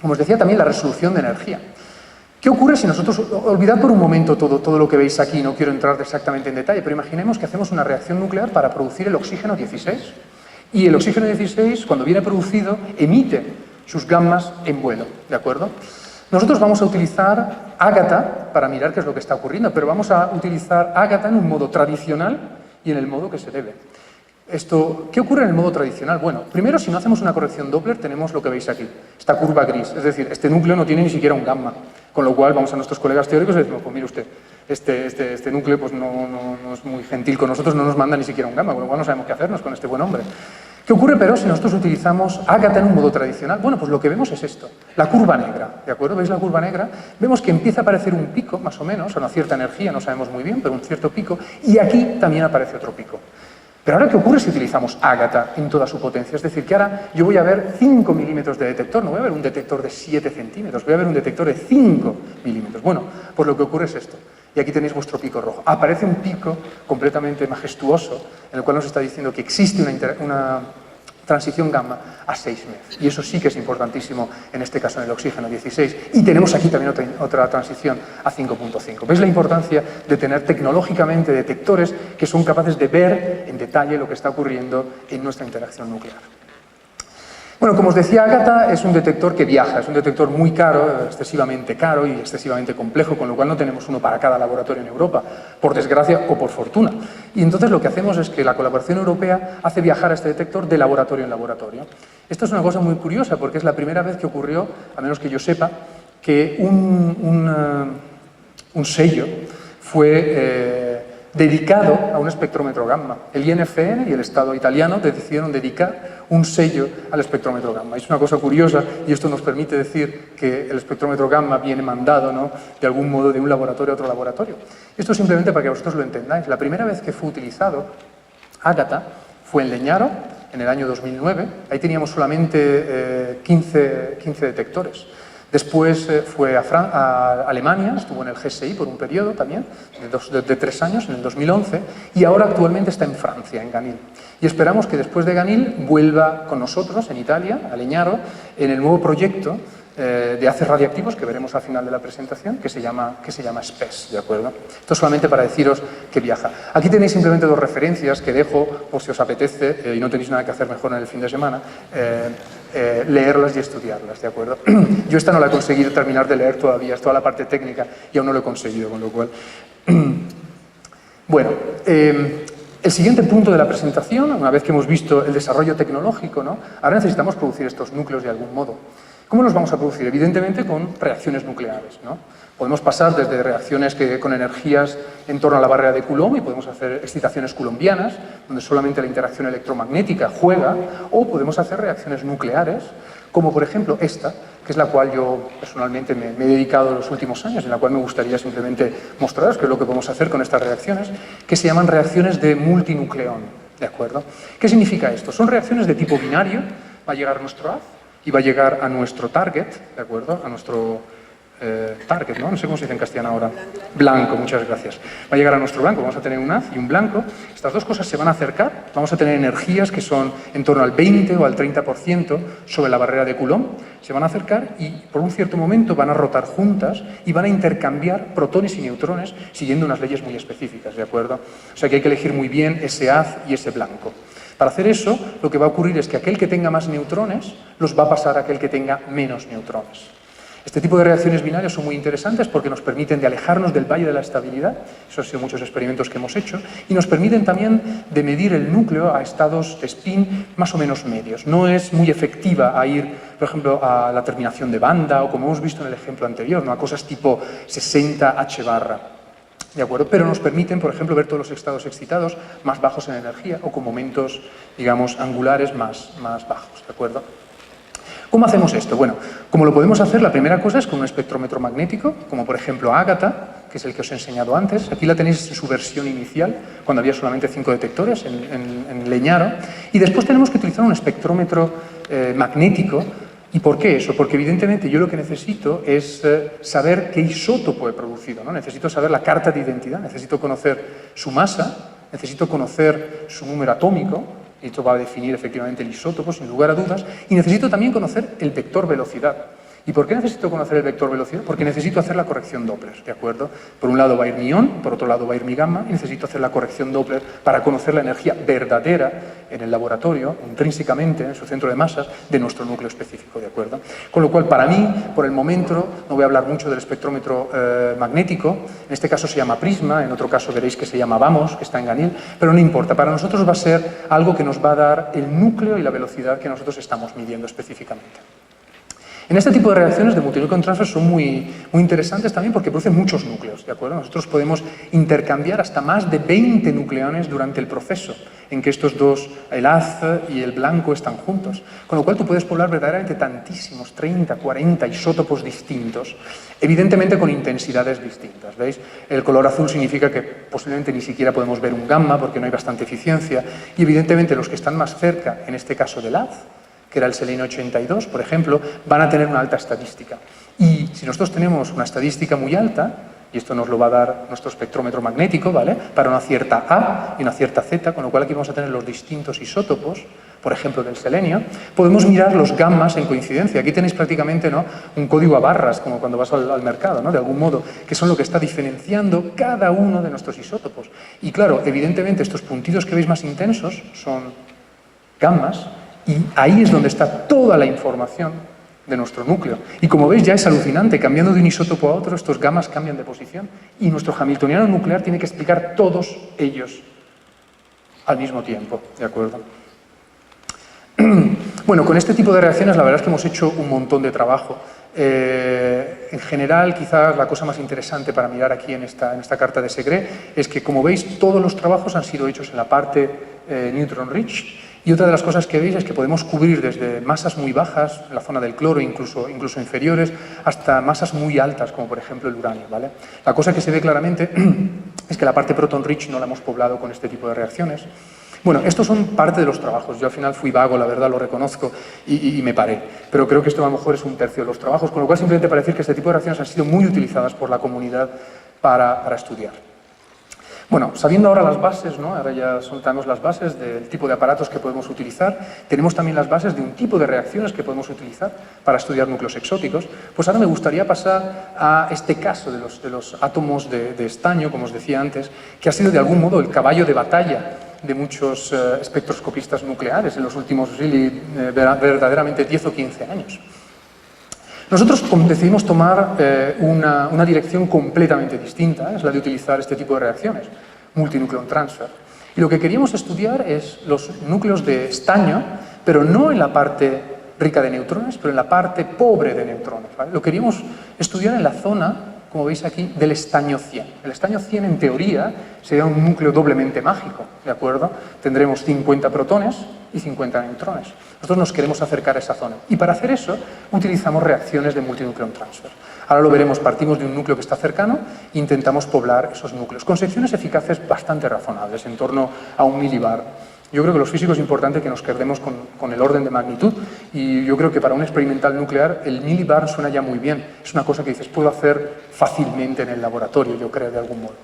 como os decía, también la resolución de energía. ¿Qué ocurre si nosotros, olvidad por un momento todo lo que veis aquí, no quiero entrar exactamente en detalle, pero imaginemos que hacemos una reacción nuclear para producir el oxígeno 16 y el oxígeno 16, cuando viene producido, emite sus gammas en vuelo, ¿de acuerdo? Nosotros vamos a utilizar Ágata para mirar qué es lo que está ocurriendo, pero vamos a utilizar Ágata en un modo tradicional y en el modo que se debe. ¿Qué ocurre en el modo tradicional? Bueno, primero, si no hacemos una corrección Doppler, tenemos lo que veis aquí, esta curva gris, es decir, este núcleo no tiene ni siquiera un gamma, con lo cual vamos a nuestros colegas teóricos y decimos, pues mire usted, este núcleo pues no es muy gentil con nosotros, no nos manda ni siquiera un gamma, con lo cual no sabemos qué hacernos con este buen hombre. ¿Qué ocurre, pero, si nosotros utilizamos Ágata en un modo tradicional? Bueno, pues lo que vemos es esto, la curva negra, ¿de acuerdo? ¿Veis la curva negra? Vemos que empieza a aparecer un pico, más o menos, a una cierta energía, no sabemos muy bien, pero un cierto pico, y aquí también aparece otro pico. Pero ahora, ¿qué ocurre si utilizamos Ágata en toda su potencia? Es decir, que ahora yo voy a ver 5 milímetros de detector, no voy a ver un detector de 7 centímetros, voy a ver un detector de 5 milímetros. Bueno, pues lo que ocurre es esto. Y aquí tenéis vuestro pico rojo. Aparece un pico completamente majestuoso, en el cual nos está diciendo que existe una transición gamma a 6 MeV. Y eso sí que es importantísimo, en este caso en el oxígeno 16. Y tenemos aquí también otra transición a 5.5. ¿Veis la importancia de tener tecnológicamente detectores que son capaces de ver en detalle lo que está ocurriendo en nuestra interacción nuclear? Bueno, como os decía, Ágata es un detector que viaja, es un detector muy caro, excesivamente caro y excesivamente complejo, con lo cual no tenemos uno para cada laboratorio en Europa, por desgracia o por fortuna. Y entonces lo que hacemos es que la colaboración europea hace viajar a este detector de laboratorio en laboratorio. Esto es una cosa muy curiosa porque es la primera vez que ocurrió, a menos que yo sepa, que un sello fue dedicado a un espectrómetro gamma. El INFN y el Estado italiano decidieron dedicar un sello al espectrómetro gamma. Es una cosa curiosa y esto nos permite decir que el espectrómetro gamma viene mandado, ¿no?, de algún modo de un laboratorio a otro laboratorio. Esto simplemente para que vosotros lo entendáis. La primera vez que fue utilizado Ágata fue en Leñaro, en el año 2009. Ahí teníamos solamente 15 detectores. Después fue a Alemania, estuvo en el GSI por un periodo también, de 3 años, en el 2011, y ahora actualmente está en Francia, en Ganil. Y esperamos que después de Ganil vuelva con nosotros, en Italia, a Leñaro, en el nuevo proyecto de haces radiactivos que veremos al final de la presentación, que se llama SPES, ¿de acuerdo? Esto solamente para deciros que viaja. Aquí tenéis simplemente 2 referencias que dejo por si os apetece, y no tenéis nada que hacer mejor en el fin de semana, leerlas y estudiarlas, ¿de acuerdo? Yo esta no la he conseguido terminar de leer todavía, es toda la parte técnica y aún no lo he conseguido, con lo cual... Bueno, el siguiente punto de la presentación, una vez que hemos visto el desarrollo tecnológico, ¿no?, ahora necesitamos producir estos núcleos de algún modo. ¿Cómo los vamos a producir? Evidentemente con reacciones nucleares, ¿no? Podemos pasar desde reacciones con energías en torno a la barrera de Coulomb y podemos hacer excitaciones coulombianas, donde solamente la interacción electromagnética juega, o podemos hacer reacciones nucleares, como por ejemplo esta, que es la cual yo personalmente me he dedicado los últimos años, en la cual me gustaría simplemente mostraros qué es lo que podemos hacer con estas reacciones, que se llaman reacciones de multinucleón, ¿de acuerdo? ¿Qué significa esto? Son reacciones de tipo binario, va a llegar nuestro haz y va a llegar a nuestro target, ¿de acuerdo? A nuestro target, ¿no? No sé cómo se dice en castellano ahora. Blanco, muchas gracias. Va a llegar a nuestro blanco, vamos a tener un haz y un blanco. Estas 2 cosas se van a acercar, vamos a tener energías que son en torno al 20 o al 30% sobre la barrera de Coulomb. Se van a acercar y por un cierto momento van a rotar juntas y van a intercambiar protones y neutrones siguiendo unas leyes muy específicas, ¿de acuerdo? O sea que hay que elegir muy bien ese haz y ese blanco. Para hacer eso, lo que va a ocurrir es que aquel que tenga más neutrones los va a pasar a aquel que tenga menos neutrones. Este tipo de reacciones binarias son muy interesantes porque nos permiten de alejarnos del valle de la estabilidad, eso han sido muchos experimentos que hemos hecho, y nos permiten también de medir el núcleo a estados de spin más o menos medios. No es muy efectiva a ir, por ejemplo, a la terminación de banda o como hemos visto en el ejemplo anterior, ¿no?, a cosas tipo 60 H barra. ¿De acuerdo? Pero nos permiten, por ejemplo, ver todos los estados excitados más bajos en energía o con momentos, digamos, angulares más bajos, ¿de acuerdo? ¿Cómo hacemos esto? Bueno, como lo podemos hacer, la primera cosa es con un espectrómetro magnético, como por ejemplo Ágata, que es el que os he enseñado antes. Aquí la tenéis en su versión inicial, cuando había solamente 5 detectores en Leñaro. Y después tenemos que utilizar un espectrómetro magnético. ¿Y por qué eso? Porque evidentemente yo lo que necesito es saber qué isótopo he producido, ¿no? Necesito saber la carta de identidad, necesito conocer su masa, necesito conocer su número atómico, y esto va a definir efectivamente el isótopo, sin lugar a dudas, y necesito también conocer el vector velocidad. ¿Y por qué necesito conocer el vector velocidad? Porque necesito hacer la corrección Doppler, ¿de acuerdo? Por un lado va a ir mi ion, por otro lado va a ir mi gamma, y necesito hacer la corrección Doppler para conocer la energía verdadera en el laboratorio, intrínsecamente, en su centro de masas, de nuestro núcleo específico, ¿de acuerdo? Con lo cual, para mí, por el momento, no voy a hablar mucho del espectrómetro magnético, en este caso se llama Prisma, en otro caso veréis que se llama VAMOS, que está en Ganil, pero no importa, para nosotros va a ser algo que nos va a dar el núcleo y la velocidad que nosotros estamos midiendo específicamente. En este tipo de reacciones de multinucleon transfer son muy interesantes también porque producen muchos núcleos, ¿de acuerdo? Nosotros podemos intercambiar hasta más de 20 nucleones durante el proceso en que estos dos, el haz y el blanco, están juntos. Con lo cual tú puedes poblar verdaderamente tantísimos, 30, 40 isótopos distintos, evidentemente con intensidades distintas, ¿veis? El color azul significa que posiblemente ni siquiera podemos ver un gamma porque no hay bastante eficiencia y evidentemente los que están más cerca, en este caso del haz, que era el selenio 82, por ejemplo, van a tener una alta estadística. Y si nosotros tenemos una estadística muy alta, y esto nos lo va a dar nuestro espectrómetro magnético, ¿vale?, para una cierta A y una cierta Z, con lo cual aquí vamos a tener los distintos isótopos, por ejemplo, del selenio, podemos mirar los gammas en coincidencia. Aquí tenéis prácticamente, ¿no?, un código a barras, como cuando vas al mercado, ¿no?, de algún modo, que son lo que está diferenciando cada uno de nuestros isótopos. Y claro, evidentemente, estos puntitos que veis más intensos son gammas, y ahí es donde está toda la información de nuestro núcleo. Y como veis ya es alucinante, cambiando de un isótopo a otro, estos gammas cambian de posición. Y nuestro hamiltoniano nuclear tiene que explicar todos ellos al mismo tiempo, ¿de acuerdo? Bueno, con este tipo de reacciones la verdad es que hemos hecho un montón de trabajo. En general, quizás la cosa más interesante para mirar aquí en esta carta de Segre es que, como veis, todos los trabajos han sido hechos en la parte neutron rich, y otra de las cosas que veis es que podemos cubrir desde masas muy bajas, en la zona del cloro, incluso inferiores, hasta masas muy altas, como por ejemplo el uranio, ¿vale? La cosa que se ve claramente es que la parte proton rich no la hemos poblado con este tipo de reacciones. Bueno, estos son parte de los trabajos. Yo al final fui vago, la verdad, lo reconozco, y me paré. Pero creo que esto a lo mejor es un tercio de los trabajos, con lo cual simplemente para decir que este tipo de reacciones han sido muy utilizadas por la comunidad para estudiar. Bueno, sabiendo ahora las bases, ¿no? Ahora ya soltamos las bases del tipo de aparatos que podemos utilizar, tenemos también las bases de un tipo de reacciones que podemos utilizar para estudiar núcleos exóticos. Pues ahora me gustaría pasar a este caso de los átomos de estaño, como os decía antes, que ha sido de algún modo el caballo de batalla de muchos espectroscopistas nucleares en los últimos verdaderamente 10 o 15 años. Nosotros decidimos tomar una dirección completamente distinta, es la de utilizar este tipo de reacciones, multinucleon transfer. Y lo que queríamos estudiar es los núcleos de estaño, pero no en la parte rica de neutrones, pero en la parte pobre de neutrones, ¿vale? Lo queríamos estudiar en la zona, como veis aquí, del estaño 100. El estaño 100, en teoría, sería un núcleo doblemente mágico, ¿de acuerdo? Tendremos 50 protones y 50 neutrones. Nosotros nos queremos acercar a esa zona. Y para hacer eso, utilizamos reacciones de multinucleon transfer. Ahora lo veremos, partimos de un núcleo que está cercano e intentamos poblar esos núcleos, con secciones eficaces bastante razonables, en torno a 1 milibar. Yo creo que los físicos es importante que nos quedemos con el orden de magnitud, y yo creo que para un experimental nuclear el milibar suena ya muy bien. Es una cosa que dices, puedo hacer fácilmente en el laboratorio, yo creo, de algún modo.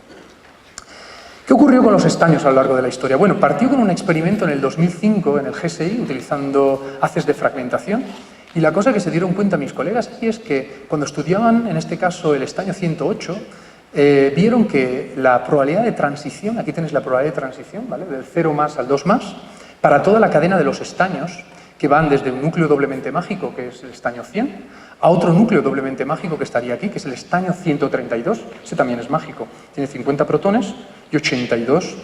¿Qué ocurrió con los estaños a lo largo de la historia? Bueno, partió con un experimento en el 2005 en el GSI, utilizando haces de fragmentación, y la cosa que se dieron cuenta mis colegas aquí es que cuando estudiaban, en este caso, el estaño 108, vieron que la probabilidad de transición, aquí tenéis la probabilidad de transición, ¿vale? Del 0 más al 2 más, para toda la cadena de los estaños, que van desde un núcleo doblemente mágico, que es el estaño 100, a otro núcleo doblemente mágico que estaría aquí, que es el estaño 132, ese también es mágico, tiene 50 protones y 82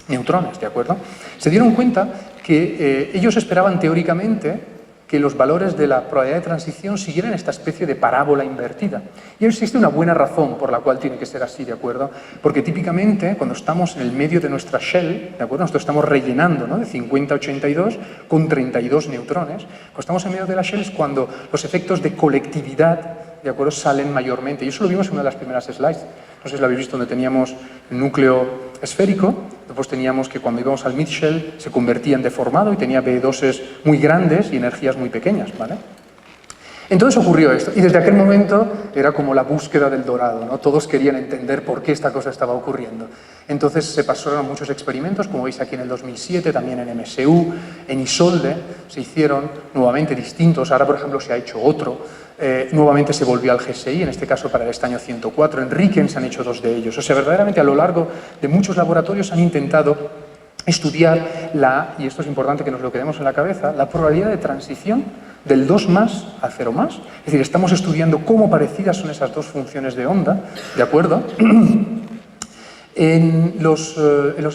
neutrones, ¿de acuerdo? Se dieron cuenta que ellos esperaban teóricamente que los valores de la probabilidad de transición siguieran esta especie de parábola invertida. Y existe una buena razón por la cual tiene que ser así, ¿de acuerdo? Porque típicamente cuando estamos en el medio de nuestra shell, ¿de acuerdo? Nosotros estamos rellenando, ¿no? De 50 a 82 con 32 neutrones. Cuando estamos en medio de la shell es cuando los efectos de colectividad, ¿de acuerdo?, salen mayormente. Y eso lo vimos en una de las primeras slides. No sé si lo habéis visto, donde teníamos el núcleo esférico, después teníamos que cuando íbamos al mid-shell se convertía en deformado y tenía B2s muy grandes y energías muy pequeñas, ¿vale? Entonces ocurrió esto, y desde aquel momento era como la búsqueda del dorado, ¿no? Todos querían entender por qué esta cosa estaba ocurriendo. Entonces se pasaron muchos experimentos, como veis aquí en el 2007, también en MSU, en Isolde, se hicieron nuevamente distintos. Ahora, por ejemplo, se ha hecho otro. Nuevamente se volvió al GSI, en este caso para el estaño 104. En Riken se han hecho 2 de ellos. O sea, verdaderamente a lo largo de muchos laboratorios han intentado estudiar y esto es importante que nos lo quedemos en la cabeza, la probabilidad de transición del 2 más al 0 más. Es decir, estamos estudiando cómo parecidas son esas dos funciones de onda, ¿de acuerdo? En los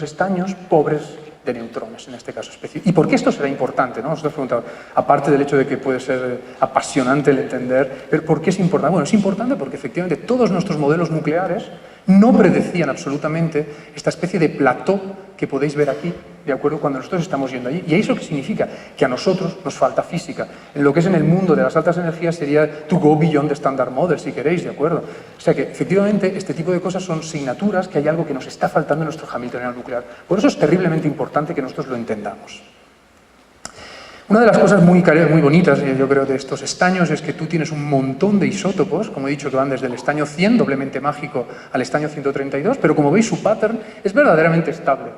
estaños pobres de neutrones, en este caso específico. ¿Y por qué esto será importante, no? Nosotros preguntamos, aparte del hecho de que puede ser apasionante el entender, pero ¿por qué es importante? Bueno, es importante porque efectivamente todos nuestros modelos nucleares no predecían absolutamente esta especie de plató que podéis ver aquí, ¿de acuerdo?, cuando nosotros estamos yendo allí. ¿Y eso qué significa? Que a nosotros nos falta física. En lo que es en el mundo de las altas energías sería to go beyond the standard model, si queréis, ¿de acuerdo? O sea que, efectivamente, este tipo de cosas son signaturas que hay algo que nos está faltando en nuestro Hamiltoniano nuclear. Por eso es terriblemente importante que nosotros lo entendamos. Una de las cosas muy bonitas, yo creo, de estos estaños es que tú tienes un montón de isótopos, como he dicho, que van desde el estaño 100, doblemente mágico, al estaño 132, pero como veis su pattern es verdaderamente estable.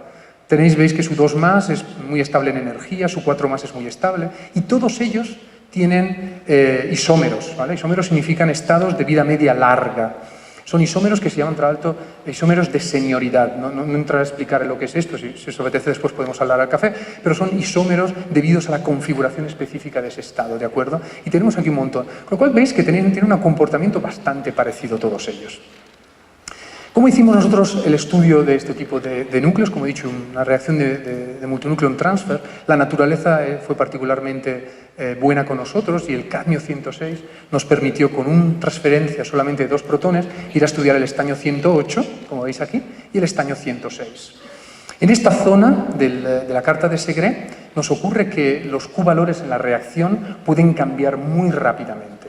Veis que su 2 más es muy estable en energía, su 4 más es muy estable, y todos ellos tienen isómeros, ¿vale? Isómeros significan estados de vida media larga. Son isómeros que se llaman, tra alto, isómeros de senioridad. No entraré a explicar lo que es esto, si os apetece después podemos hablar al café, pero son isómeros debidos a la configuración específica de ese estado, ¿de acuerdo? Y tenemos aquí un montón. Con lo cual veis que tienen un comportamiento bastante parecido todos ellos. ¿Cómo hicimos nosotros el estudio de este tipo de núcleos? Como he dicho, una reacción de multinucleon transfer. La naturaleza fue particularmente buena con nosotros y el cadmio 106 nos permitió, con una transferencia solamente de 2 protones, ir a estudiar el estaño 108, como veis aquí, y el estaño 106. En esta zona de la carta de Segre nos ocurre que los Q-valores en la reacción pueden cambiar muy rápidamente.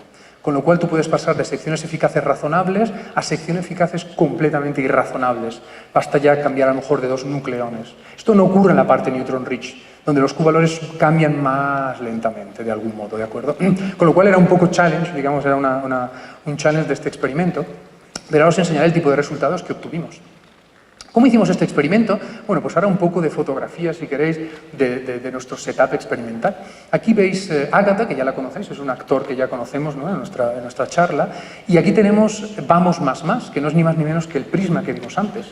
Con lo cual tú puedes pasar de secciones eficaces razonables a secciones eficaces completamente irrazonables. Basta ya cambiar a lo mejor de 2 nucleones. Esto no ocurre en la parte neutron rich, donde los Q-valores cambian más lentamente, de algún modo, ¿de acuerdo? Con lo cual era un poco challenge, digamos, era un challenge de este experimento. Pero ahora os enseñaré el tipo de resultados que obtuvimos. ¿Cómo hicimos este experimento? Bueno, pues ahora un poco de fotografía, si queréis, de nuestro setup experimental. Aquí veis Ágata, que ya la conocéis, es un actor que ya conocemos, ¿no?, en nuestra charla, y aquí tenemos Vamos más, que no es ni más ni menos que el prisma que vimos antes,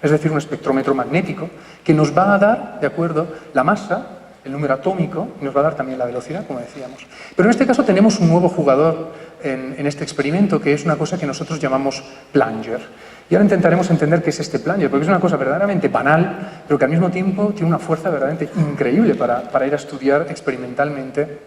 es decir, un espectrómetro magnético que nos va a dar, ¿de acuerdo?, la masa, el número atómico, y nos va a dar también la velocidad, como decíamos. Pero en este caso tenemos un nuevo jugador en este experimento, que es una cosa que nosotros llamamos plunger. Y ahora intentaremos entender qué es este plunger, porque es una cosa verdaderamente banal, pero que al mismo tiempo tiene una fuerza verdaderamente increíble para ir a estudiar experimentalmente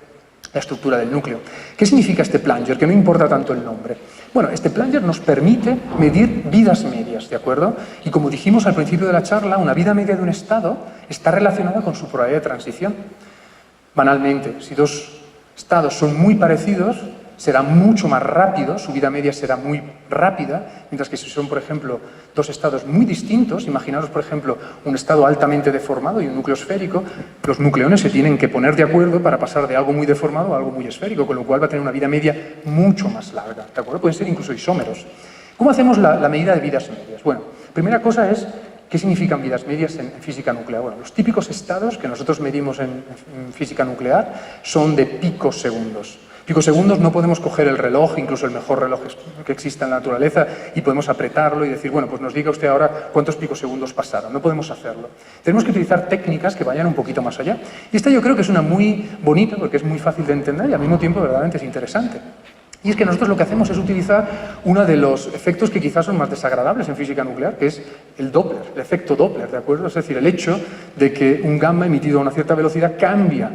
la estructura del núcleo. ¿Qué significa este plunger? Que no importa tanto el nombre. Bueno, este plunger nos permite medir vidas medias, ¿de acuerdo? Y como dijimos al principio de la charla, una vida media de un estado está relacionada con su probabilidad de transición. Banalmente, si 2 estados son muy parecidos, será mucho más rápido, su vida media será muy rápida, mientras que si son, por ejemplo, 2 estados muy distintos, imaginaros, por ejemplo, un estado altamente deformado y un núcleo esférico, los nucleones se tienen que poner de acuerdo para pasar de algo muy deformado a algo muy esférico, con lo cual va a tener una vida media mucho más larga, ¿de acuerdo? Pueden ser incluso isómeros. ¿Cómo hacemos la medida de vidas medias? Bueno, primera cosa es, ¿qué significan vidas medias en física nuclear? Bueno, los típicos estados que nosotros medimos en física nuclear son de picosegundos. Picosegundos no podemos coger el reloj, incluso el mejor reloj que exista en la naturaleza, y podemos apretarlo y decir, bueno, pues nos diga usted ahora cuántos picosegundos pasaron. No podemos hacerlo. Tenemos que utilizar técnicas que vayan un poquito más allá. Y esta yo creo que es una muy bonita, porque es muy fácil de entender y al mismo tiempo verdaderamente es interesante. Y es que nosotros lo que hacemos es utilizar uno de los efectos que quizás son más desagradables en física nuclear, que es el Doppler, el efecto Doppler, ¿de acuerdo? Es decir, el hecho de que un gamma emitido a una cierta velocidad cambia,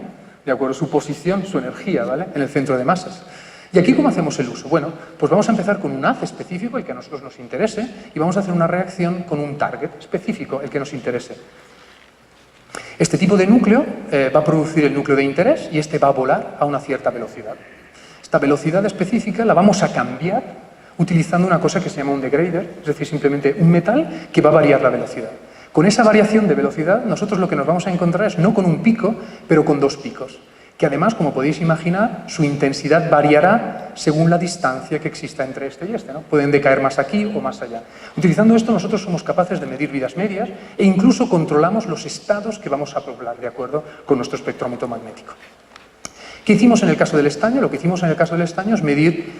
¿de acuerdo?, su posición, su energía, ¿vale?, en el centro de masas. ¿Y aquí cómo hacemos el uso? Bueno, pues vamos a empezar con un haz específico, el que a nosotros nos interese, y vamos a hacer una reacción con un target específico, el que nos interese. Este tipo de núcleo va a producir el núcleo de interés y este va a volar a una cierta velocidad. Esta velocidad específica la vamos a cambiar utilizando una cosa que se llama un degrader, es decir, simplemente un metal que va a variar la velocidad. Con esa variación de velocidad, nosotros lo que nos vamos a encontrar es no con un pico, pero con 2 picos, que además, como podéis imaginar, su intensidad variará según la distancia que exista entre este y este, ¿no? Pueden decaer más aquí o más allá. Utilizando esto, nosotros somos capaces de medir vidas medias e incluso controlamos los estados que vamos a poblar, de acuerdo con nuestro espectrómetro magnético. ¿Qué hicimos en el caso del estaño? Lo que hicimos en el caso del estaño es medir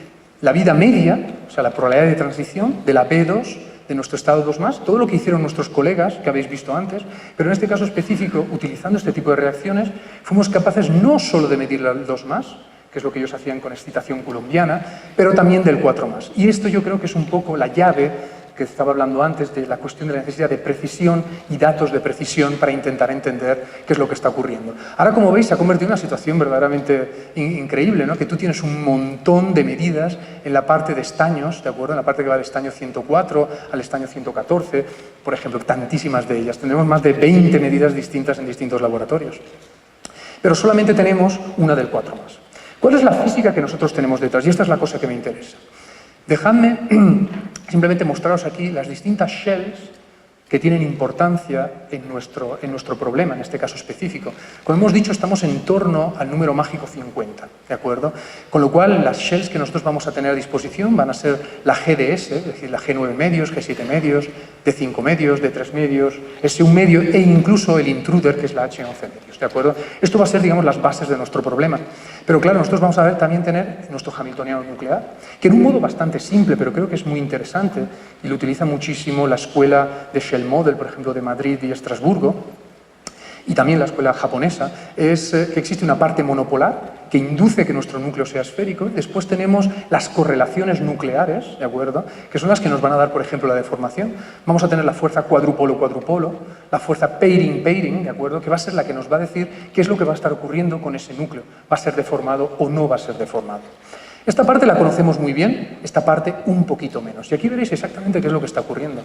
la vida media, o sea, la probabilidad de transición de la P2 de nuestro estado 2+, todo lo que hicieron nuestros colegas, que habéis visto antes, pero en este caso específico, utilizando este tipo de reacciones, fuimos capaces no solo de medir el 2+, que es lo que ellos hacían con excitación coulombiana, pero también del 4+. Y esto yo creo que es un poco la llave que estaba hablando antes de la cuestión de la necesidad de precisión y datos de precisión para intentar entender qué es lo que está ocurriendo. Ahora, como veis, se ha convertido en una situación verdaderamente increíble, ¿no? Que tú tienes un montón de medidas en la parte de estaños, ¿de acuerdo? En la parte que va del estaño 104 al estaño 114, por ejemplo, tantísimas de ellas. Tendremos más de 20 medidas distintas en distintos laboratorios. Pero solamente tenemos una del 4+. ¿Cuál es la física que nosotros tenemos detrás? Y esta es la cosa que me interesa. Dejadme simplemente mostraros aquí las distintas shells que tienen importancia en nuestro problema, en este caso específico. Como hemos dicho, estamos en torno al número mágico 50, ¿de acuerdo? Con lo cual, las shells que nosotros vamos a tener a disposición van a ser la GDS, es decir, la G9 medios, G7 medios, D5 medios, D3 medios, S1 medio e incluso el intruder, que es la H11 medios, ¿de acuerdo? Esto va a ser, digamos, las bases de nuestro problema. Pero claro, nosotros vamos a ver también tener nuestro hamiltoniano nuclear, que en un modo bastante simple, pero creo que es muy interesante, y lo utiliza muchísimo la escuela de Shell Model, por ejemplo, de Madrid y Estrasburgo, y también la escuela japonesa, es que existe una parte monopolar que induce que nuestro núcleo sea esférico. Después tenemos las correlaciones nucleares, ¿de acuerdo?, que son las que nos van a dar, por ejemplo, la deformación. Vamos a tener la fuerza cuadrupolo-cuadrupolo, la fuerza pairing-pairing, ¿de acuerdo?, que va a ser la que nos va a decir qué es lo que va a estar ocurriendo con ese núcleo. ¿Va a ser deformado o no va a ser deformado? Esta parte la conocemos muy bien, esta parte un poquito menos. Y aquí veréis exactamente qué es lo que está ocurriendo.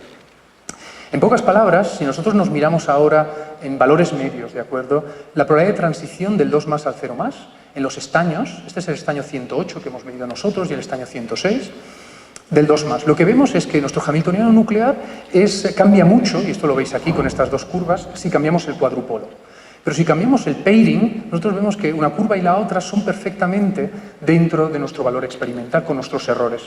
En pocas palabras, si nosotros nos miramos ahora en valores medios, ¿de acuerdo?, la probabilidad de transición del 2 más al 0 más, en los estaños, este es el estaño 108 que hemos medido nosotros y el estaño 106, del 2 más. Lo que vemos es que nuestro hamiltoniano nuclear cambia mucho, y esto lo veis aquí con estas dos curvas, si cambiamos el cuadrupolo. Pero si cambiamos el pairing, nosotros vemos que una curva y la otra son perfectamente dentro de nuestro valor experimental con nuestros errores.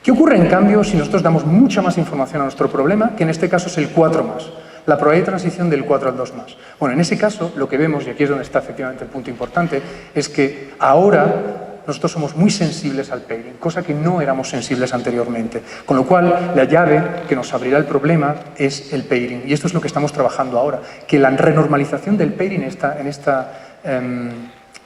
¿Qué ocurre, en cambio, si nosotros damos mucha más información a nuestro problema, que en este caso es el 4 más, la probabilidad de transición del 4 al 2 más? Bueno, en ese caso, lo que vemos, y aquí es donde está efectivamente el punto importante, es que ahora nosotros somos muy sensibles al pairing, cosa que no éramos sensibles anteriormente. Con lo cual, la llave que nos abrirá el problema es el pairing. Y esto es lo que estamos trabajando ahora, que la renormalización del pairing en esta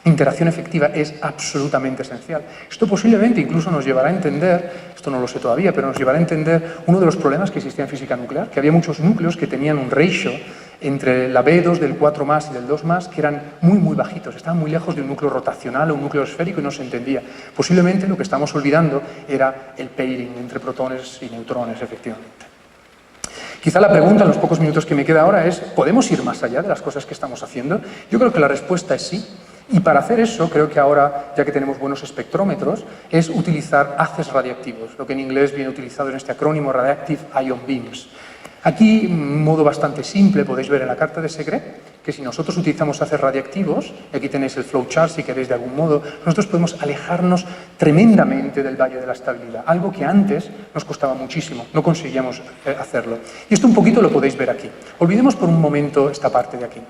interacción efectiva es absolutamente esencial. Esto posiblemente incluso nos llevará a entender, esto no lo sé todavía, pero nos llevará a entender uno de los problemas que existía en física nuclear, que había muchos núcleos que tenían un ratio entre la B2 del 4 más y del 2 más que eran muy, muy bajitos, estaban muy lejos de un núcleo rotacional o un núcleo esférico y no se entendía. Posiblemente lo que estamos olvidando era el pairing entre protones y neutrones, efectivamente. Quizá la pregunta en los pocos minutos que me queda ahora es, ¿podemos ir más allá de las cosas que estamos haciendo? Yo creo que la respuesta es sí. Y para hacer eso, creo que ahora, ya que tenemos buenos espectrómetros, es utilizar haces radiactivos, lo que en inglés viene utilizado en este acrónimo Radioactive Ion Beams. Aquí, un modo bastante simple, podéis ver en la carta de Segre, que si nosotros utilizamos haces radiactivos, y aquí tenéis el flowchart si queréis de algún modo, nosotros podemos alejarnos tremendamente del valle de la estabilidad, algo que antes nos costaba muchísimo, no conseguíamos hacerlo. Y esto un poquito lo podéis ver aquí. Olvidemos por un momento esta parte de aquí.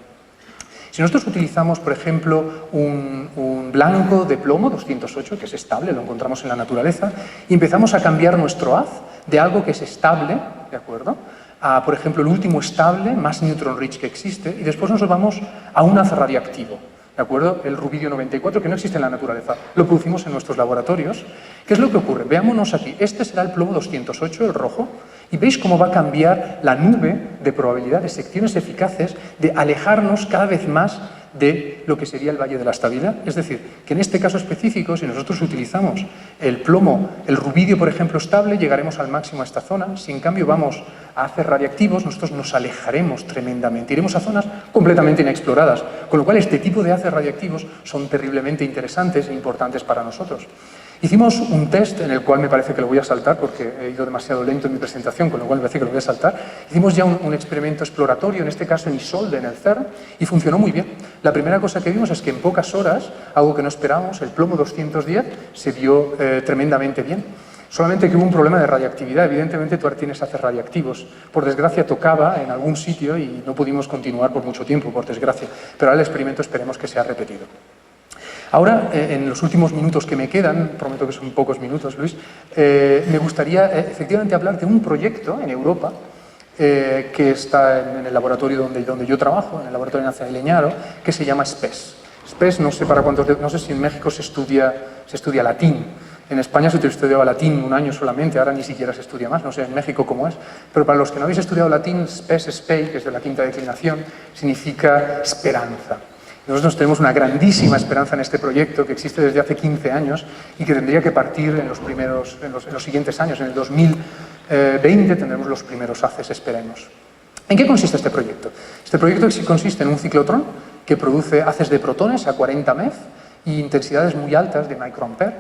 Si nosotros utilizamos, por ejemplo, un blanco de plomo 208, que es estable, lo encontramos en la naturaleza, y empezamos a cambiar nuestro haz de algo que es estable, ¿de acuerdo?, a, por ejemplo, el último estable, más neutron rich que existe, y después nos vamos a un haz radiactivo, ¿de acuerdo?, el rubidio 94, que no existe en la naturaleza, lo producimos en nuestros laboratorios. ¿Qué es lo que ocurre? Veámonos aquí, este será el plomo 208, el rojo, y veis cómo va a cambiar la nube de probabilidad de secciones eficaces de alejarnos cada vez más de lo que sería el valle de la estabilidad. Es decir, que en este caso específico, si nosotros utilizamos el plomo, el rubidio, por ejemplo, estable, llegaremos al máximo a esta zona. Si en cambio vamos a hacer radiactivos, nosotros nos alejaremos tremendamente. Iremos a zonas completamente inexploradas. Con lo cual, este tipo de haces radiactivos son terriblemente interesantes e importantes para nosotros. Hicimos un test en el cual me parece que lo voy a saltar porque he ido demasiado lento en mi presentación, con lo cual me parece que lo voy a saltar. Hicimos ya un experimento exploratorio, en este caso en Isolde, en el CERN, y funcionó muy bien. La primera cosa que vimos es que en pocas horas, algo que no esperábamos, el plomo 210 se vio tremendamente bien. Solamente que hubo un problema de radiactividad. Evidentemente tú ahora tienes haces radiactivos. Por desgracia tocaba en algún sitio y no pudimos continuar por mucho tiempo, por desgracia. Pero ahora el experimento esperemos que sea repetido. Ahora, en los últimos minutos que me quedan, prometo que son pocos minutos, Luis, me gustaría efectivamente hablar de un proyecto en Europa que está en el laboratorio donde yo trabajo, en el Laboratorio Nacional de Leñaro, que se llama SPES. SPES, no sé para cuántos, no sé si en México se estudia latín. En España se estudiaba latín un año solamente, ahora ni siquiera se estudia más, no sé en México cómo es. Pero para los que no habéis estudiado latín, SPES, SPEI, que es de la quinta declinación, significa esperanza. Nosotros tenemos una grandísima esperanza en este proyecto que existe desde hace 15 años y que tendría que partir en los siguientes años. En el 2020 tendremos los primeros haces, esperemos. ¿En qué consiste este proyecto? Este proyecto consiste en un ciclotrón que produce haces de protones a 40 MeV y intensidades muy altas de microampere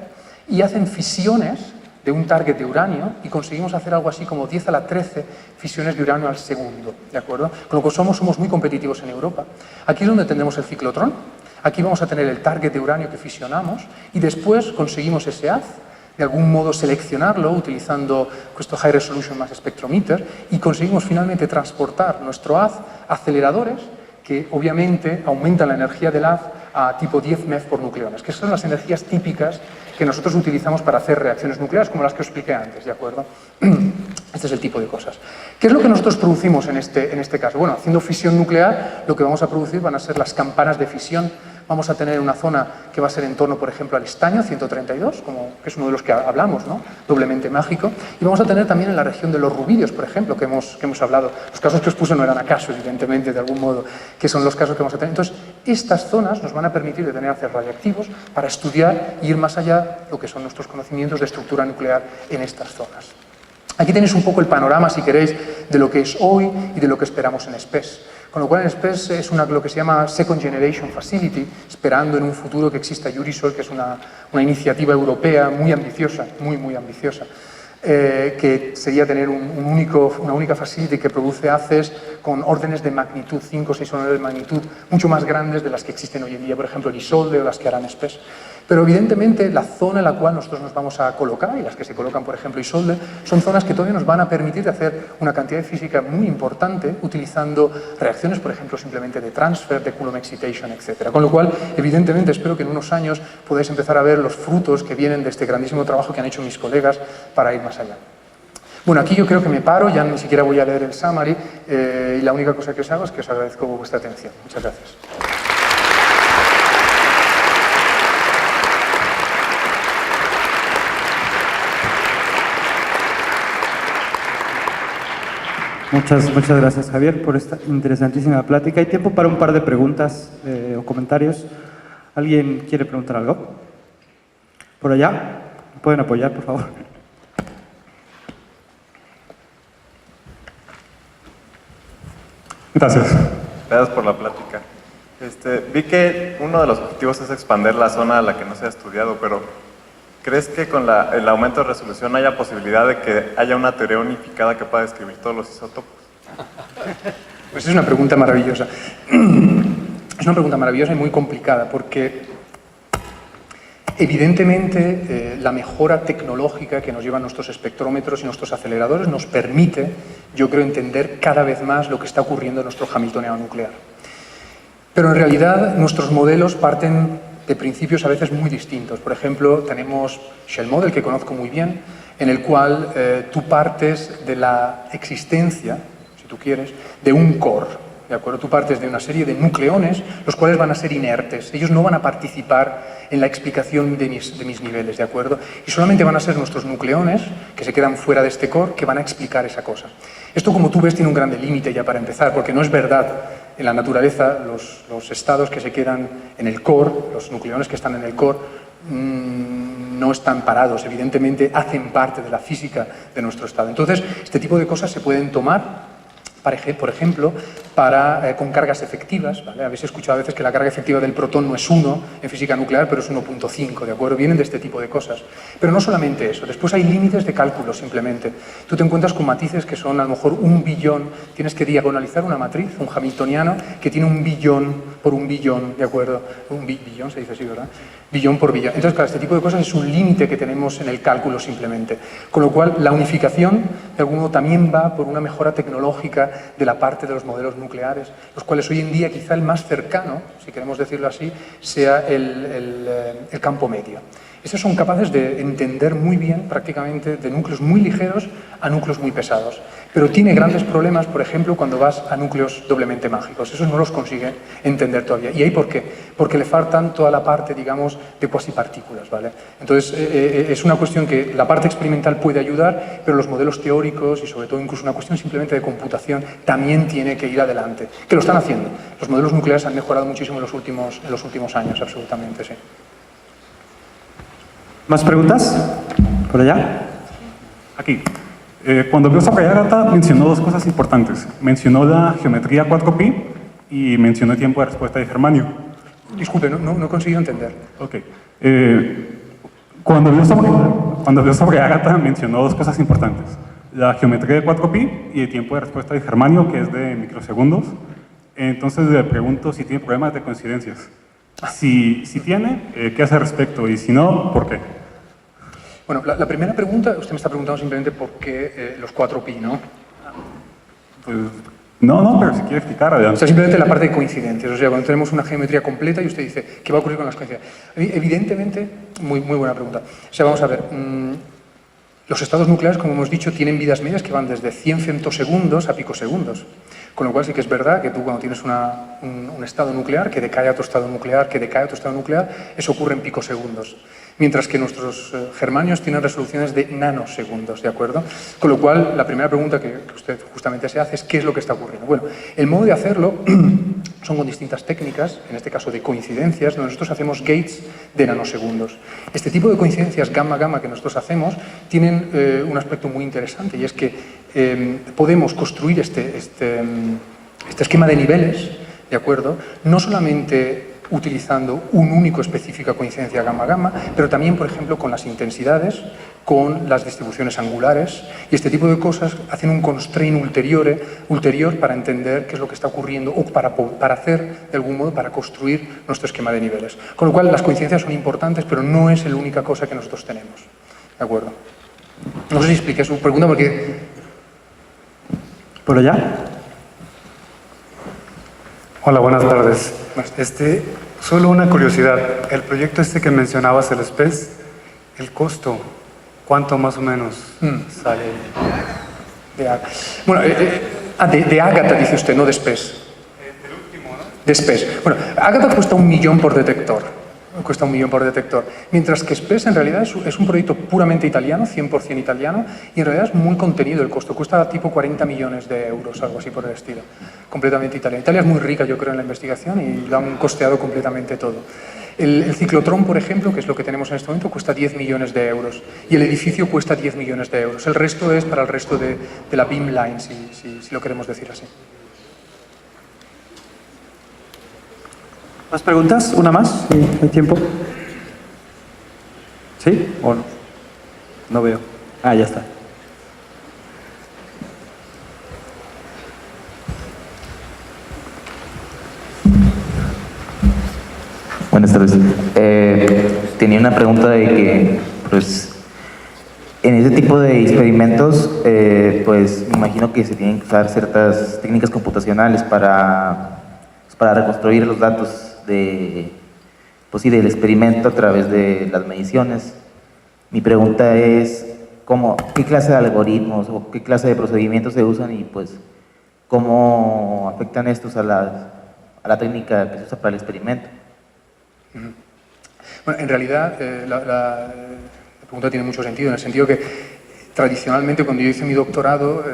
y hacen fisiones de un target de uranio y conseguimos hacer algo así como 10 a la 13 fisiones de uranio al segundo, ¿de acuerdo? Con lo que somos muy competitivos en Europa. Aquí es donde tendremos el ciclotrón, aquí vamos a tener el target de uranio que fisionamos y después conseguimos ese haz, de algún modo seleccionarlo utilizando esto High Resolution Mass Spectrometer y conseguimos finalmente transportar nuestro haz a aceleradores que obviamente aumentan la energía del haz a tipo 10 MeV por nucleones, que son las energías típicas que nosotros utilizamos para hacer reacciones nucleares, como las que os expliqué antes, ¿de acuerdo? Este es el tipo de cosas. ¿Qué es lo que nosotros producimos en este caso? Bueno, haciendo fisión nuclear, lo que vamos a producir van a ser las campanas de fisión. Vamos a tener una zona que va a ser en torno, por ejemplo, al estaño 132, que es uno de los que hablamos, ¿no? Doblemente mágico. Y vamos a tener también en la región de los rubidios, por ejemplo, que hemos hablado. Los casos que os puse no eran acaso, evidentemente, de algún modo, que son los casos que vamos a tener. Entonces, estas zonas nos van a permitir detener ácidos radiactivos para estudiar y ir más allá lo que son nuestros conocimientos de estructura nuclear en estas zonas. Aquí tenéis un poco el panorama, si queréis, de lo que es hoy y de lo que esperamos en SPES. Con lo cual en SPES es lo que se llama Second Generation Facility, esperando en un futuro que exista EURISOL, que es una iniciativa europea muy ambiciosa, muy ambiciosa, que sería tener una única facility que produce haces con órdenes de magnitud, 5 o 6 órdenes de magnitud, mucho más grandes de las que existen hoy en día, por ejemplo, el ISOLDE o las que harán SPES. Pero evidentemente la zona en la cual nosotros nos vamos a colocar, y las que se colocan, por ejemplo, ISOLDE, son zonas que todavía nos van a permitir hacer una cantidad de física muy importante utilizando reacciones, por ejemplo, simplemente de transfer, de Coulomb excitation, etc. Con lo cual, evidentemente, espero que en unos años podáis empezar a ver los frutos que vienen de este grandísimo trabajo que han hecho mis colegas para ir más allá. Bueno, aquí yo creo que me paro, ya ni siquiera voy a leer el summary, y la única cosa que os hago es que os agradezco vuestra atención. Muchas gracias. Muchas gracias, Javier, por esta interesantísima plática. Hay tiempo para un par de preguntas o comentarios. ¿Alguien quiere preguntar algo? ¿Por allá? ¿Me pueden apoyar, por favor? Gracias. Gracias por la plática. Vi que uno de los objetivos es expandir la zona a la que no se ha estudiado, pero ¿crees que con el aumento de resolución haya posibilidad de que haya una teoría unificada que pueda describir todos los isótopos? Pues es una pregunta maravillosa. Es una pregunta maravillosa y muy complicada porque evidentemente la mejora tecnológica que nos llevan nuestros espectrómetros y nuestros aceleradores nos permite, yo creo, entender cada vez más lo que está ocurriendo en nuestro Hamiltoniano nuclear. Pero en realidad nuestros modelos parten de principios a veces muy distintos. Por ejemplo, tenemos Shell Model, que conozco muy bien, en el cual tú partes de la existencia, si tú quieres, de un core, ¿de acuerdo? Tú partes de una serie de nucleones, los cuales van a ser inertes. Ellos no van a participar en la explicación de mis niveles, ¿de acuerdo? Y solamente van a ser nuestros nucleones, que se quedan fuera de este core, que van a explicar esa cosa. Esto, como tú ves, tiene un gran límite ya para empezar, porque no es verdad. En la naturaleza, los estados que se quedan en el core, los nucleones que están en el core, no están parados, evidentemente hacen parte de la física de nuestro estado. Entonces, este tipo de cosas se pueden tomar, por ejemplo, con cargas efectivas, ¿vale? Habéis escuchado a veces que la carga efectiva del protón no es 1 en física nuclear, pero es 1.5, ¿de acuerdo? Vienen de este tipo de cosas. Pero no solamente eso, después hay límites de cálculo simplemente. Tú te encuentras con matices que son a lo mejor 1 billón, tienes que diagonalizar una matriz, un hamiltoniano, que tiene 1 billón por 1 billón, ¿de acuerdo? Un billón se dice así, ¿verdad? Billón por billón. Entonces, claro, este tipo de cosas es un límite que tenemos en el cálculo simplemente. Con lo cual, la unificación, de algún modo, también va por una mejora tecnológica de la parte de los modelos nucleares, los cuales hoy en día quizá el más cercano, si queremos decirlo así, sea el campo medio. Estos son capaces de entender muy bien prácticamente de núcleos muy ligeros a núcleos muy pesados. Pero tiene grandes problemas, por ejemplo, cuando vas a núcleos doblemente mágicos. Esos no los consigue entender todavía. ¿Y ahí por qué? Porque le faltan toda la parte, digamos, de cuasipartículas, ¿vale? Entonces, es una cuestión que la parte experimental puede ayudar, pero los modelos teóricos y sobre todo incluso una cuestión simplemente de computación también tiene que ir adelante. Que lo están haciendo. Los modelos nucleares han mejorado muchísimo en los últimos años, absolutamente, sí. ¿Más preguntas? ¿Por allá? Aquí. Cuando vio Saprayágata mencionó dos cosas importantes. Mencionó la geometría 4pi y mencionó el tiempo de respuesta de germanio. Disculpe, no he conseguido entender. Ok. Cuando vio Saprayágata mencionó dos cosas importantes. La geometría de 4pi y el tiempo de respuesta de germanio, que es de microsegundos. Entonces le pregunto si tiene problemas de coincidencias. Si tiene, ¿qué hace al respecto? Y si no, ¿por qué? Bueno, la primera pregunta, usted me está preguntando simplemente por qué los 4pi, ¿no? Pues, no, pero si quiere explicar, adelante. O sea, simplemente la parte de coincidencias. O sea, cuando tenemos una geometría completa y usted dice, ¿qué va a ocurrir con las coincidencias? Evidentemente, muy buena pregunta. O sea, vamos a ver. Los estados nucleares, como hemos dicho, tienen vidas medias que van desde 100 femtosegundos a picosegundos. Con lo cual sí que es verdad que tú cuando tienes un estado nuclear, que decae a otro estado nuclear, que decae a otro estado nuclear, eso ocurre en picosegundos. Mientras que nuestros germanios tienen resoluciones de nanosegundos, ¿de acuerdo? Con lo cual, la primera pregunta que usted justamente se hace es ¿qué es lo que está ocurriendo? Bueno, el modo de hacerlo son con distintas técnicas, en este caso de coincidencias, donde nosotros hacemos gates de nanosegundos. Este tipo de coincidencias gamma-gamma que nosotros hacemos tienen un aspecto muy interesante y es que podemos construir este esquema de niveles, ¿de acuerdo? No solamente utilizando un único específica coincidencia gamma-gamma, pero también, por ejemplo, con las intensidades, con las distribuciones angulares, y este tipo de cosas hacen un constraint ulterior para entender qué es lo que está ocurriendo o para hacer, de algún modo, para construir nuestro esquema de niveles. Con lo cual, las coincidencias son importantes, pero no es la única cosa que nosotros tenemos. ¿De acuerdo? No sé si expliqué su pregunta porque... ¿Por allá? Hola, buenas tardes. Solo una curiosidad. El proyecto que mencionabas, el SPES, el costo, ¿cuánto más o menos sale? Bueno, de Agatha dice usted, no de SPES. Del último, ¿no? De SPES. Bueno, Agatha cuesta 1 millón por detector. Cuesta 1 millón por detector. Mientras que SPES en realidad es un proyecto puramente italiano, 100% italiano, y en realidad es muy contenido el costo. Cuesta tipo 40 millones de euros, algo así por el estilo. Completamente italiano. Italia es muy rica, yo creo, en la investigación y lo han costeado completamente todo. El ciclotrón, por ejemplo, que es lo que tenemos en este momento, cuesta 10 millones de euros. Y el edificio cuesta 10 millones de euros. El resto es para el resto de la beamline, si lo queremos decir así. ¿Más preguntas? ¿Una más? ¿Sí? ¿Hay tiempo? ¿Sí o no? No veo. Ah, ya está. Buenas tardes. Tenía una pregunta de que, pues, en este tipo de experimentos, pues, me imagino que se tienen que usar ciertas técnicas computacionales para reconstruir los datos pues sí, del experimento a través de las mediciones. Mi pregunta es, ¿qué clase de algoritmos o qué clase de procedimientos se usan y pues cómo afectan estos a la técnica que se usa para el experimento? Bueno, en realidad la pregunta tiene mucho sentido, en el sentido que tradicionalmente cuando yo hice mi doctorado,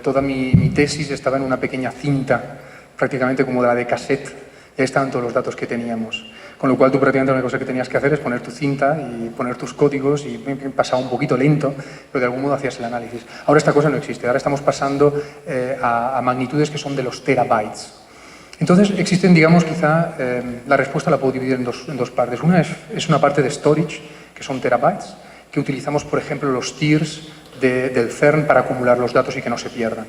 toda mi tesis estaba en una pequeña cinta, prácticamente como la de cassette. Ahí estaban todos los datos que teníamos. Con lo cual tú prácticamente la única cosa que tenías que hacer es poner tu cinta y poner tus códigos y pasaba un poquito lento, pero de algún modo hacías el análisis. Ahora esta cosa no existe, ahora estamos pasando a magnitudes que son de los terabytes. Entonces existen, digamos, quizá la respuesta la puedo dividir en dos partes. Una es una parte de storage, que son terabytes, que utilizamos, por ejemplo, los tiers del CERN para acumular los datos y que no se pierdan.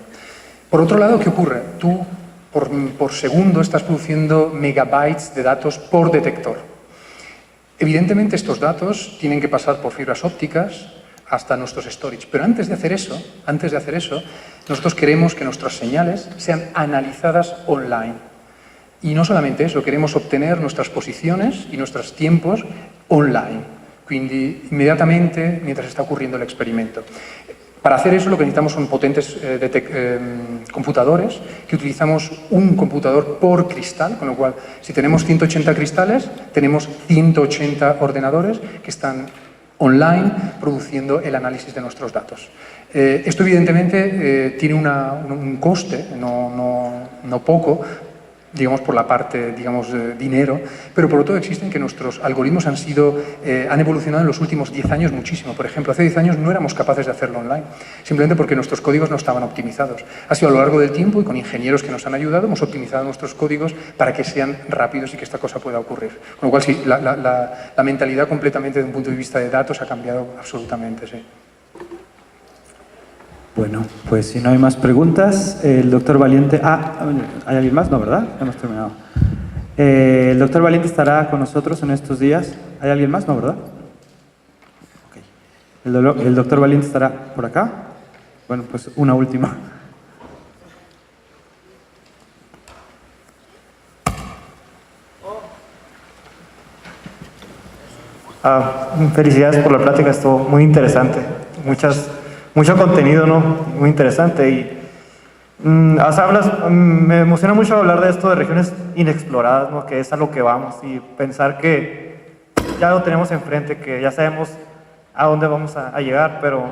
Por otro lado, ¿qué ocurre? Tú por segundo estás produciendo megabytes de datos por detector. Evidentemente estos datos tienen que pasar por fibras ópticas hasta nuestros storage, pero antes de hacer eso, nosotros queremos que nuestras señales sean analizadas online. Y no solamente eso, queremos obtener nuestras posiciones y nuestros tiempos online, quindi inmediatamente mientras está ocurriendo el experimento. Para hacer eso lo que necesitamos son potentes computadores, que utilizamos un computador por cristal, con lo cual si tenemos 180 cristales, tenemos 180 ordenadores que están online produciendo el análisis de nuestros datos. Esto evidentemente tiene un coste, no poco, digamos por la parte, digamos, dinero, pero por otro lado existen que nuestros algoritmos han evolucionado en los últimos 10 años muchísimo. Por ejemplo, hace 10 años no éramos capaces de hacerlo online, simplemente porque nuestros códigos no estaban optimizados. Ha sido a lo largo del tiempo y con ingenieros que nos han ayudado, hemos optimizado nuestros códigos para que sean rápidos y que esta cosa pueda ocurrir. Con lo cual, sí, la mentalidad completamente desde un punto de vista de datos ha cambiado absolutamente, sí. Bueno, pues si no hay más preguntas, el doctor Valiente... ¿hay alguien más? No, ¿verdad? Hemos terminado. El doctor Valiente estará con nosotros en estos días. ¿Hay alguien más? No, ¿verdad? Okay. El doctor Valiente estará por acá. Bueno, pues una última. Felicidades por la plática, estuvo muy interesante. mucho contenido, ¿no? Muy interesante. Y me emociona mucho hablar de esto de regiones inexploradas, ¿no? Que es a lo que vamos, y pensar que ya lo tenemos enfrente, que ya sabemos a dónde vamos a llegar. Pero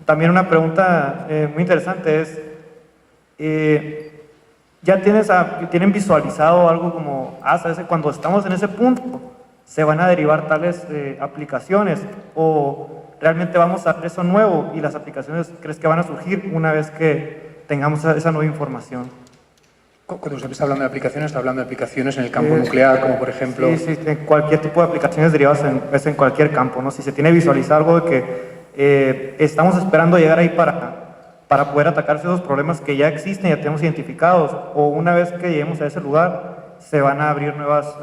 también una pregunta muy interesante es, ¿ya tienen visualizado algo como, ¿sabes? Cuando estamos en ese punto, se van a derivar tales aplicaciones, o realmente vamos a hacer eso nuevo y las aplicaciones crees que van a surgir una vez que tengamos esa nueva información? Cuando usted está hablando de aplicaciones, está hablando de aplicaciones en el campo nuclear, como por ejemplo... Sí, en cualquier tipo de aplicaciones derivadas es en cualquier campo, ¿no? Si se tiene visualizado algo de que estamos esperando llegar ahí para poder atacar esos problemas que ya existen, ya tenemos identificados, o una vez que lleguemos a ese lugar, se van a abrir nuevas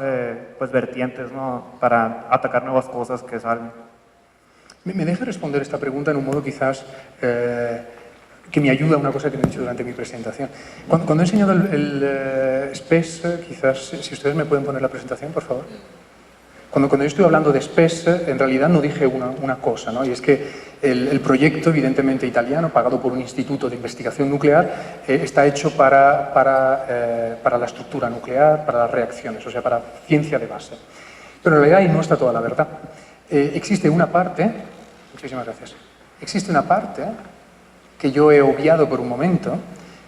pues vertientes, ¿no? Para atacar nuevas cosas que salen. ¿Me deja responder esta pregunta en un modo quizás que me ayuda a una cosa que me he dicho durante mi presentación? Cuando he enseñado el SPES, quizás, si ustedes me pueden poner la presentación, por favor. Cuando yo estoy hablando de SPES, en realidad no dije una cosa, ¿no? Y es que el proyecto, evidentemente italiano, pagado por un instituto de investigación nuclear, está hecho para la estructura nuclear, para las reacciones, o sea, para ciencia de base. Pero en realidad ahí no está toda la verdad. Existe una parte, muchísimas gracias, existe una parte que yo he obviado por un momento,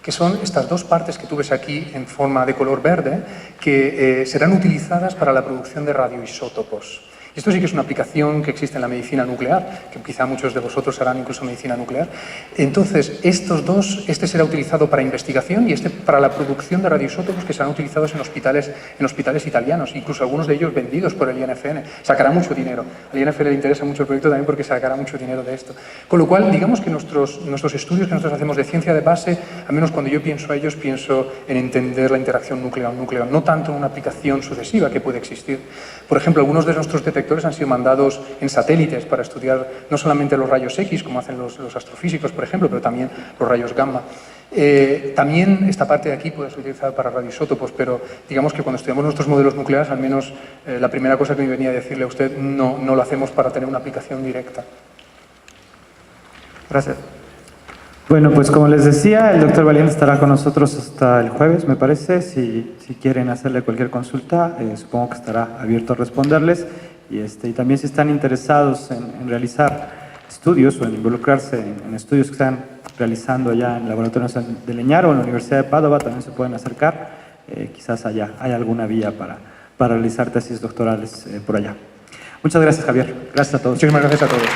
que son estas dos partes que tú ves aquí en forma de color verde, que serán utilizadas para la producción de radioisótopos. Y esto sí que es una aplicación que existe en la medicina nuclear, que quizá muchos de vosotros harán incluso medicina nuclear. Entonces, estos dos, este será utilizado para investigación y este para la producción de radioisótopos que serán utilizados en hospitales italianos, incluso algunos de ellos vendidos por el INFN. Sacará mucho dinero. Al INFN le interesa mucho el proyecto también porque sacará mucho dinero de esto. Con lo cual, digamos que nuestros estudios que nosotros hacemos de ciencia de base, al menos cuando yo pienso a ellos, pienso en entender la interacción núcleo-núcleo, no tanto en una aplicación sucesiva que puede existir. Por ejemplo, algunos de nuestros detectores han sido mandados en satélites para estudiar no solamente los rayos X, como hacen los astrofísicos, por ejemplo, pero también los rayos gamma. También esta parte de aquí puede ser utilizada para radioisótopos, pero digamos que cuando estudiamos nuestros modelos nucleares, al menos la primera cosa que me venía a decirle a usted, no lo hacemos para tener una aplicación directa. Gracias. Bueno, pues como les decía, el doctor Valiente estará con nosotros hasta el jueves, me parece. Si quieren hacerle cualquier consulta, supongo que estará abierto a responderles. Y también si están interesados en realizar estudios o en involucrarse en estudios que están realizando allá en el laboratorio de Leñaro o en la Universidad de Padova, también se pueden acercar. Quizás hay alguna vía para realizar tesis doctorales por allá. Muchas gracias, Javier. Gracias a todos. Muchísimas gracias a todos.